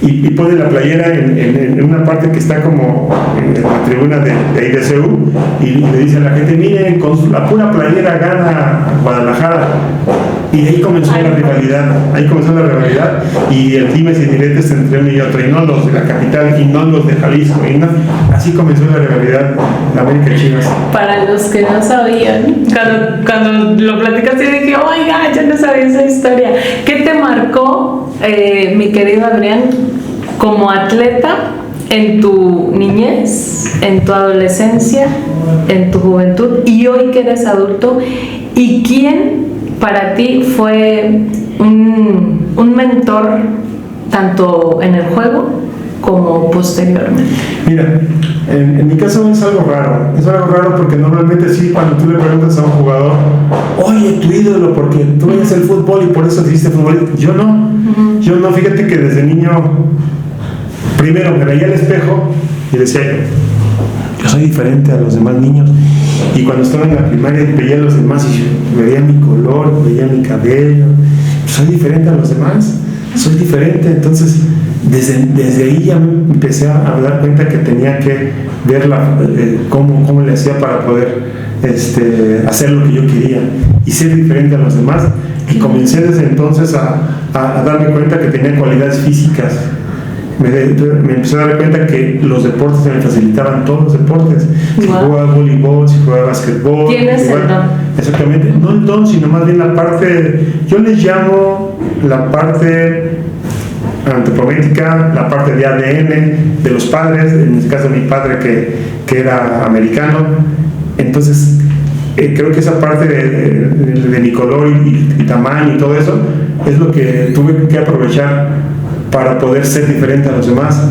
y pone la playera en una parte que está como en la tribuna de ahí de CEU, y le dice a la gente, miren, con la pura playera gana Guadalajara. Y ahí comenzó la rivalidad, y el dimes y diretes entre uno y otro, y no los de la capital, y no los de Jalisco, así comenzó la rivalidad de América y Chivas. Para los que no sabían, cuando lo platicaste dije, oiga, yo no sabía esa historia. ¿Qué te marcó, mi querido Adrián, como atleta en tu niñez, en tu adolescencia, en tu juventud y hoy que eres adulto? ¿Y quién para ti fue un mentor tanto en el juego como posteriormente? Mira, en mi caso es algo raro porque normalmente sí, cuando tú le preguntas a un jugador, oye, tu ídolo, porque tú ves el fútbol y por eso te hiciste futbolista. Yo no, fíjate que desde niño, primero me veía al espejo y decía, yo soy diferente a los demás niños. Y cuando estaba en la primaria veía a los demás y veía mi color, veía mi cabello, soy diferente a los demás, soy diferente. Entonces desde ahí ya me empecé a dar cuenta que tenía que ver cómo le hacía para poder hacer lo que yo quería y ser diferente a los demás. Y comencé desde entonces a darme cuenta que tenía cualidades físicas. Me empecé a dar cuenta que los deportes me facilitaban, todos los deportes. Si jugaba voleibol, si jugaba basquetbol. ¿Tienes el don? Exactamente, no el don, sino más bien la parte, yo les llamo la parte antropométrica, la parte de ADN de los padres, en el caso de mi padre que era americano. Entonces creo que esa parte de mi color y tamaño y todo eso es lo que tuve que aprovechar para poder ser diferente a los demás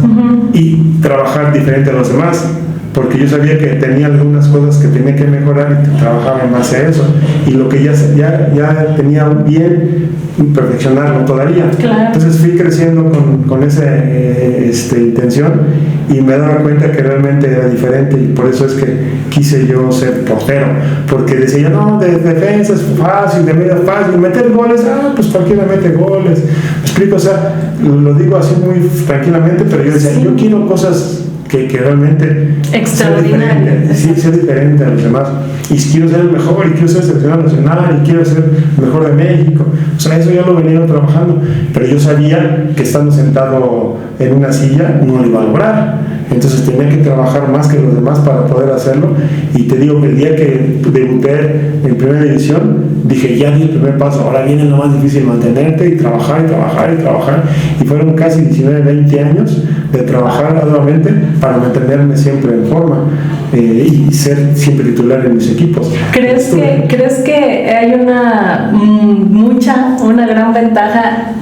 y trabajar diferente a los demás, porque yo sabía que tenía algunas cosas que tenía que mejorar y trabajaba en base a eso, y lo que ya tenía bien, perfeccionarlo todavía. Claro. Entonces fui creciendo con esa intención, y me daba cuenta que realmente era diferente, y por eso es que quise yo ser portero, porque decía, no, de defensa es fácil, de media fácil, meter goles, pues cualquiera mete goles. ¿Me explico? O sea, lo digo así muy tranquilamente, pero yo decía, yo quiero cosas que realmente extraordinario, ser diferente a los demás, y quiero ser el mejor, y quiero ser seleccionado nacional, y quiero ser el mejor de México. O sea, eso ya lo venía trabajando, pero yo sabía que estando sentado en una silla no lo iba a lograr, entonces tenía que trabajar más que los demás para poder hacerlo. Y te digo que el día que debuté en primera división, dije, ya di el primer paso, ahora viene lo más difícil, mantenerte y trabajar y trabajar y trabajar, y fueron casi 19, 20 años de trabajar arduamente para mantenerme siempre en forma, y ser siempre titular en mis equipos. ¿Crees que hay una gran ventaja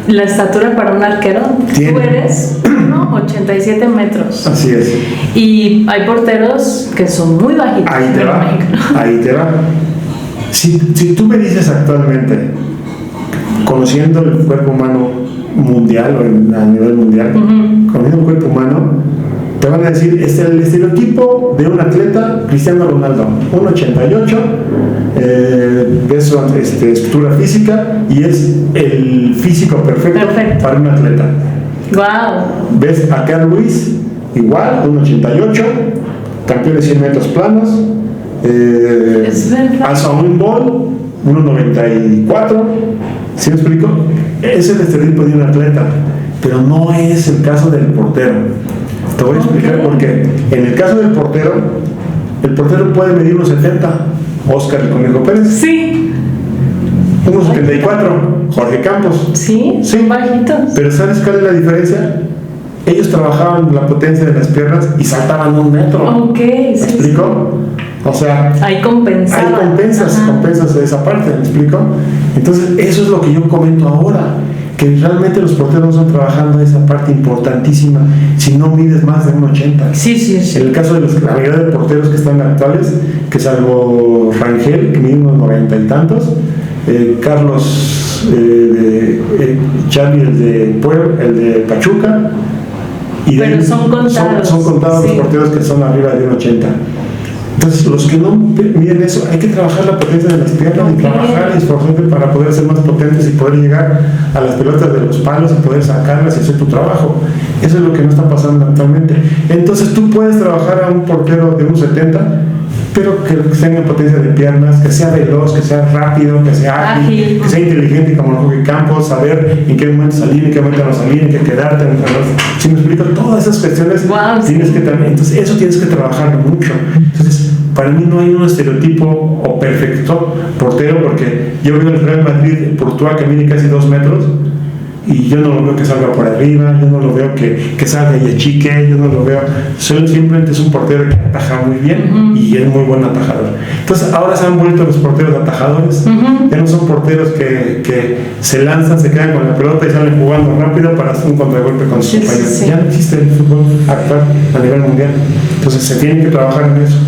la estatura para un arquero? ¿Tiene? Tú eres 1,87 metros. Así es. Y hay porteros que son muy bajitos. Ahí te va. Si tú me dices actualmente, conociendo el cuerpo humano mundial o a nivel mundial, conociendo el cuerpo humano, te van a decir, es el estereotipo de un atleta, Cristiano Ronaldo, 1,88, de su estructura física, y es el físico perfecto para un atleta. Wow. ¿Ves a Carl Lewis? Igual, 1,88, campeón de 100 metros planos. A Saúl Ball, 1,94. ¿Sí me explico? Es el estereotipo de un atleta, pero no es el caso del portero. Te voy a explicar por qué. En el caso del portero, el portero puede medir 1,70. Oscar el Conejo Pérez. Sí. 1,74. Jorge Campos. Sí, son bajitos. Pero ¿sabes cuál es la diferencia? Ellos trabajaban la potencia de las piernas y saltaban 1 metro. Ok, ¿Me explico? O sea, hay compensas de esa parte, ¿me explico? Entonces, eso es lo que yo comento ahora, que realmente los porteros no están trabajando esa parte importantísima si no mides más de 1,80. Sí. En el caso de la mayoría de porteros que están actuales, que salvo Rangel, que mide unos 90 y tantos, Carlos Charlie, el de Puebla, el de Pachuca, y pero son contados los porteros que son arriba de 1,80. Entonces, los que no miden eso, hay que trabajar la potencia de las piernas, y trabajar y esforzarte para poder ser más potentes y poder llegar a las pelotas de los palos y poder sacarlas y hacer tu trabajo. Eso es lo que no está pasando actualmente. Entonces, tú puedes trabajar a un portero de 1,70, pero que tenga potencia de piernas, que sea veloz, que sea rápido, que sea ágil, que sea inteligente como Jorge Campos, saber en qué momento salir, en qué momento no salir, en qué quedarte. Si me explico, todas esas cuestiones tienes que también, entonces eso tienes que trabajarlo mucho. Entonces, para mí no hay un estereotipo o perfecto portero, porque yo veo el Real Madrid, Courtois, que mide casi 2 metros, y yo no lo veo que salga por arriba, yo no lo veo que salga y achique, yo no lo veo. Simplemente es un portero que ataja muy bien y es muy buen atajador. Entonces ahora se han vuelto los porteros atajadores. Ya no son porteros que se lanzan, se quedan con la pelota y salen jugando rápido para hacer un contragolpe con sus compañeros. Ya no existe el fútbol actual a nivel mundial. Entonces se tiene que trabajar en eso.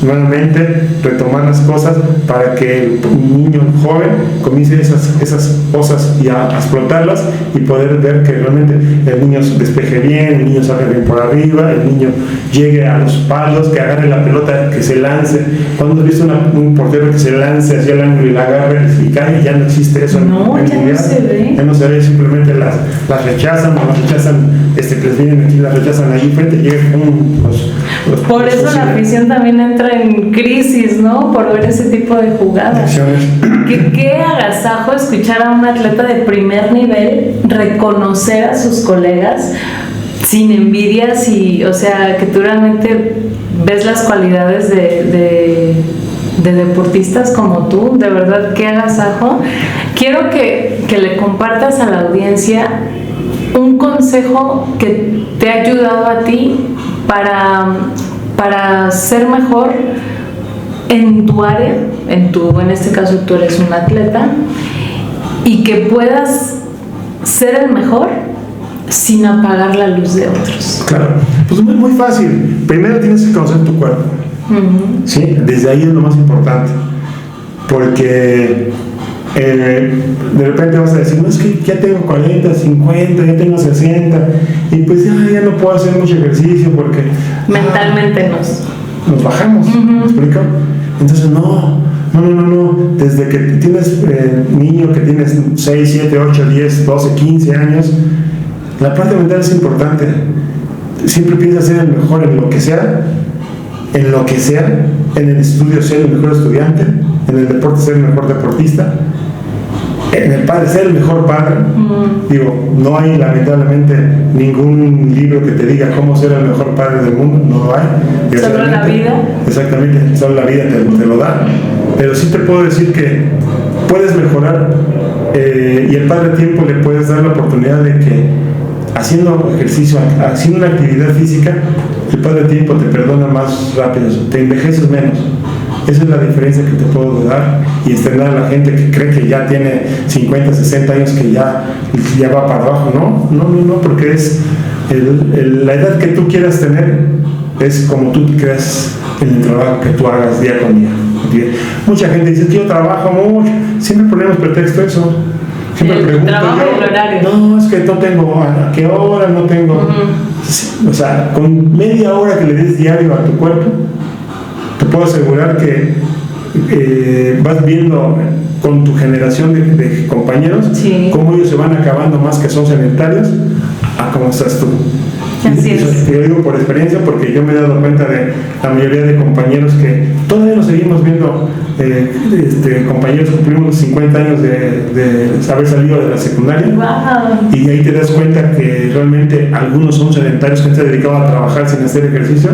Nuevamente retomar las cosas para que el niño joven comience esas cosas y a explotarlas, y poder ver que realmente el niño despeje bien, el niño salga bien por arriba, el niño llegue a los palos, que agarre la pelota, que se lance. Cuando has visto un portero que se lance hacia el ángulo y la agarre y cae? Ya no existe eso. No, ya no se ve. Ya no se ve, simplemente las rechazan, que les vienen aquí, las rechazan ahí frente y llegan los por eso la afición también entra en crisis, ¿no? Por ver ese tipo de jugadas. ¿Qué agasajo escuchar a un atleta de primer nivel reconocer a sus colegas sin envidias, y, o sea, que tú realmente ves las cualidades de deportistas como tú? De verdad, qué agasajo. Quiero que le compartas a la audiencia un consejo que te ha ayudado a ti para ser mejor en tu área, en este caso tú eres un atleta, y que puedas ser el mejor sin apagar la luz de otros. Claro, pues muy, muy fácil. Primero tienes que conocer tu cuerpo. ¿Sí? Desde ahí es lo más importante. Porque de repente vas a decir, no, es que ya tengo 40, 50, ya tengo 60, y pues ya no puedo hacer mucho ejercicio porque mentalmente nos bajamos. ¿Me explico? Entonces no. Desde que tienes niño, que tienes 6, 7, 8, 10, 12, 15 años, la parte mental es importante. Siempre piensa ser el mejor en lo que sea, en el estudio ser el mejor estudiante, en el deporte ser el mejor deportista, en el padre ser el mejor padre. Digo, no hay lamentablemente ningún libro que te diga cómo ser el mejor padre del mundo, no lo hay. Solo la vida. Exactamente, solo la vida te lo da. Pero sí te puedo decir que puedes mejorar, y el padre tiempo le puedes dar la oportunidad de que haciendo ejercicio, haciendo una actividad física, el padre tiempo te perdona más rápido, te envejeces menos. Esa es la diferencia que te puedo dar, y extender a la gente que cree que ya tiene 50, 60 años, que ya va para abajo. No, porque es la edad que tú quieras tener es como tú te creas en el trabajo que tú hagas día con día. Mucha gente dice que yo trabajo mucho, siempre ponemos pretexto a eso. Siempre pregunto trabajo y el horario. No, es que no tengo a qué hora, no tengo. O sea, con media hora que le des diario a tu cuerpo, te puedo asegurar que vas viendo con tu generación de compañeros cómo ellos se van acabando, más que son sedentarios, a cómo estás tú. Así es. Te lo digo por experiencia, porque yo me he dado cuenta de la mayoría de compañeros que todavía nos seguimos viendo, compañeros que cumplimos 50 años de haber salido de la secundaria. Wow. Y ahí te das cuenta que realmente algunos son sedentarios que han se dedicado a trabajar sin hacer ejercicio,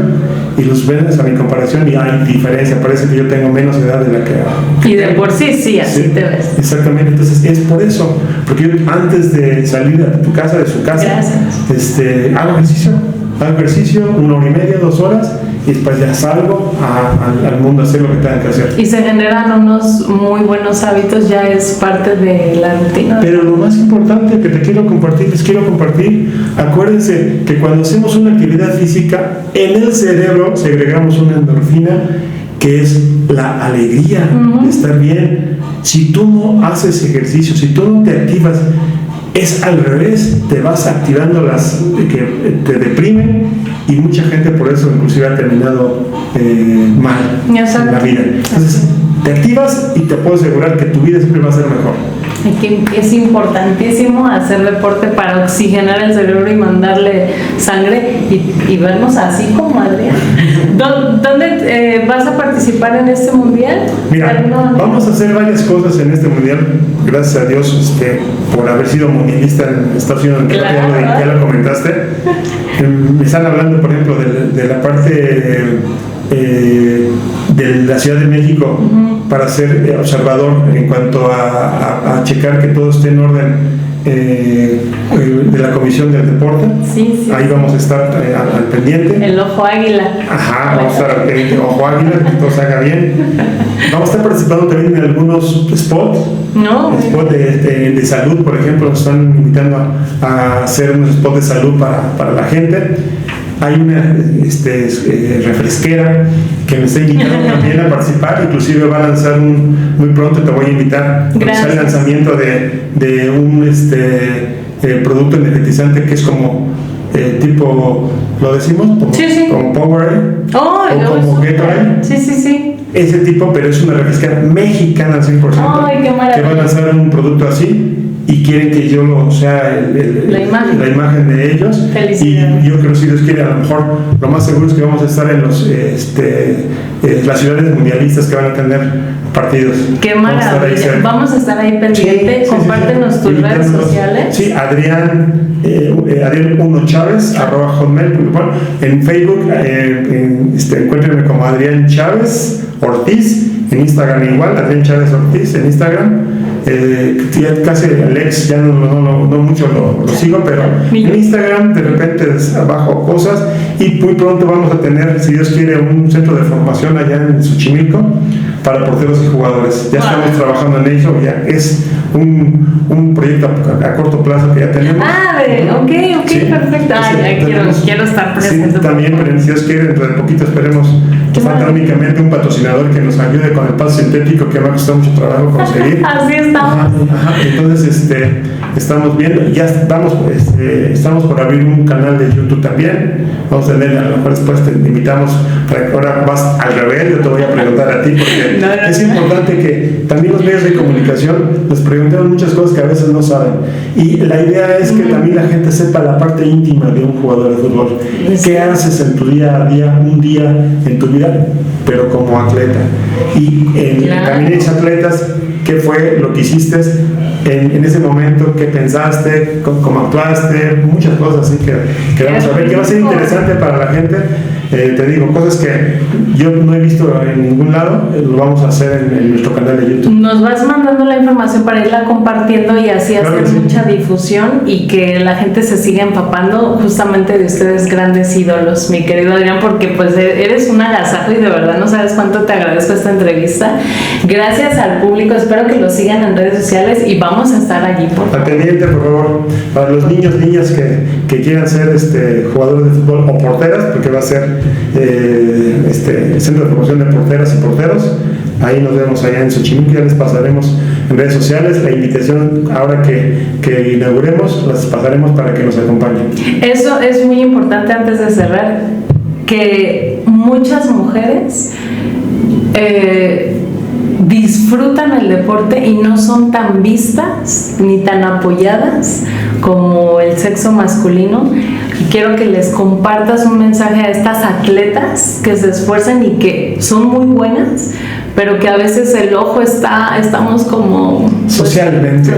y los ves a mi comparación y hay diferencia. Parece que yo tengo menos edad de la que y de por sí, así te ves. Exactamente. Entonces es por eso, porque yo antes de salir de tu casa, de su casa, hago ejercicio 1 hora y media, 2 horas, y después ya salgo al mundo a hacer lo que tengan que hacer. Y se generan unos muy buenos hábitos, ya es parte de la rutina. Pero lo más importante que les quiero compartir, acuérdense que cuando hacemos una actividad física, en el cerebro segregamos una endorfina, que es la alegría de estar bien. Si tú no haces ejercicio, si tú no te activas, es al revés, te vas activando las que te deprimen, y mucha gente por eso inclusive ha terminado mal en la vida. Entonces te activas y te puedo asegurar que tu vida siempre va a ser mejor. Es importantísimo hacer deporte para oxigenar el cerebro y mandarle sangre y vernos así como Adrián. ¿Dónde vas a participar en este mundial? Mira, vamos a hacer varias cosas en este mundial, gracias a Dios, por haber sido mundialista en Estados Unidos. Claro. Ya lo comentaste. Me están hablando, por ejemplo, de la parte de la Ciudad de México, para ser observador en cuanto a checar que todo esté en orden, de la Comisión del Deporte. Ahí vamos a estar al pendiente. El ojo águila. Vamos a estar al pendiente, ojo águila, que todo se haga bien. Vamos a estar participando también en algunos spots. Spots de salud, por ejemplo. Nos están invitando a hacer unos spots de salud para la gente. Hay una refresquera que me está invitando también a participar, inclusive va a lanzar muy pronto, te voy a invitar. Gracias. El lanzamiento de un producto energetizante que es como tipo, ¿lo decimos? Como Powerade, o como Gatorade. Sí. Ese tipo, pero es una refresquera mexicana 100%. ¡Ay, qué maravilla! Que va a lanzar un producto así, y quieren que yo sea la imagen de ellos. Felicidades. Y yo creo, si Dios quiere, a lo mejor lo más seguro es que vamos a estar en las ciudades mundialistas que van a tener partidos. ¡Qué maravilla! Vamos a estar ahí pendiente. Compártenos tus redes sociales. Sí, Adrián 1 Chávez @hotmail.com. En Facebook encuéntrenme como Adrián Chávez Ortiz. En Instagram igual, Adrián Chávez Ortiz en Instagram. Ya casi Alex ya no mucho lo sigo, pero en Instagram de repente bajo cosas y muy pronto vamos a tener, si Dios quiere, un centro de formación allá en Xochimilco para porteros y jugadores. Ya estamos trabajando en ello, ya es un proyecto a corto plazo que ya tenemos. Ok, sí, perfecto. Quiero estar presente. Sí, también, pero si Dios quiere, dentro de poquito esperemos que falta únicamente un patrocinador que nos ayude con el paso sintético, que me ha costado mucho trabajo conseguir. Así estamos. Entonces, estamos viendo, ya estamos por abrir un canal de YouTube también. Vamos a tener, a lo mejor después te invitamos para que ahora vas al revés, yo te voy a preguntar a ti, porque es importante que también los medios de comunicación les preguntemos muchas cosas que a veces no saben. Y la idea es que también la gente sepa la parte íntima de un jugador de fútbol. ¿Qué haces en tu día a día, un día en tu vida, pero como atleta? Y también exatletas, ¿qué fue lo que hiciste en ese momento? ¿Qué pensaste? ¿Cómo actuaste? Muchas cosas así que vamos a ver, que va a ser interesante para la gente. Te digo, cosas que yo no he visto en ningún lado, lo vamos a hacer en nuestro canal de YouTube. Nos vas mandando la información para irla compartiendo y así hacer mucha difusión y que la gente se siga empapando justamente de ustedes, grandes ídolos, mi querido Adrián, porque pues eres un agasajo y de verdad no sabes cuánto te agradezco esta entrevista. Gracias al público, espero que lo sigan en redes sociales y vamos a estar allí. Al pendiente, por favor, para los niños, niñas que quieran ser jugadores de fútbol o porteras, porque va a ser centro de formación de porteras y porteros. Ahí nos vemos allá en Xochimilco, ya les pasaremos en redes sociales la invitación ahora que inauguremos, las pasaremos para que nos acompañen. Eso es muy importante antes de cerrar, que muchas mujeres disfrutan el deporte y no son tan vistas ni tan apoyadas como el sexo masculino. Y quiero que les compartas un mensaje a estas atletas que se esfuerzan y que son muy buenas, pero que a veces el ojo estamos como socialmente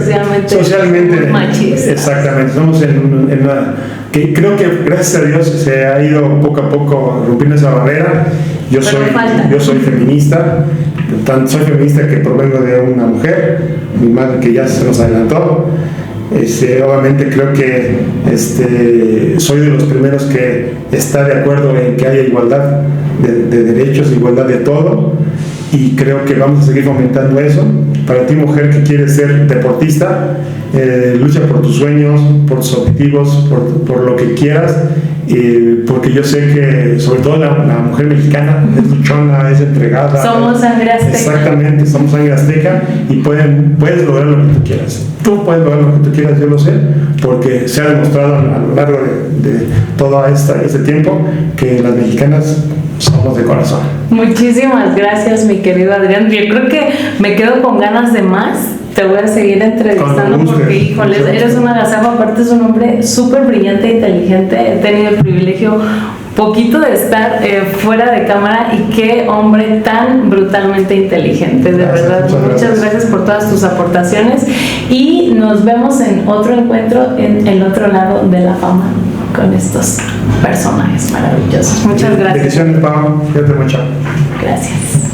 machistas. Exactamente, estamos en una que creo que gracias a Dios se ha ido poco a poco rompiendo esa barrera. Yo soy feminista, soy feminista que provengo de una mujer, mi madre que ya se nos adelantó. Obviamente creo que soy de los primeros que está de acuerdo en que haya igualdad de derechos, igualdad de todo, y creo que vamos a seguir fomentando eso. Para ti, mujer que quieres ser deportista, lucha por tus sueños, por tus objetivos, por lo que quieras, porque yo sé que sobre todo la mujer mexicana es luchona, es entregada. Somos sangre azteca. Exactamente, somos sangre azteca y puedes lograr lo que tú quieras. Tú puedes lograr lo que tú quieras, yo lo sé, porque se ha demostrado a lo largo de todo este tiempo que las mexicanas somos de corazón. Muchísimas gracias, mi querido Adrián. Yo creo que me quedo con ganas de más. Te voy a seguir entrevistando porque, híjoles, eres un agasajo. Aparte es un hombre súper brillante e inteligente. He tenido el privilegio poquito de estar fuera de cámara y qué hombre tan brutalmente inteligente, de verdad. Muchas gracias por todas tus aportaciones y nos vemos en otro encuentro en el otro lado de la fama con estos personajes maravillosos. Muchas gracias. Bendiciones, Pau. Cuídate mucho. Gracias.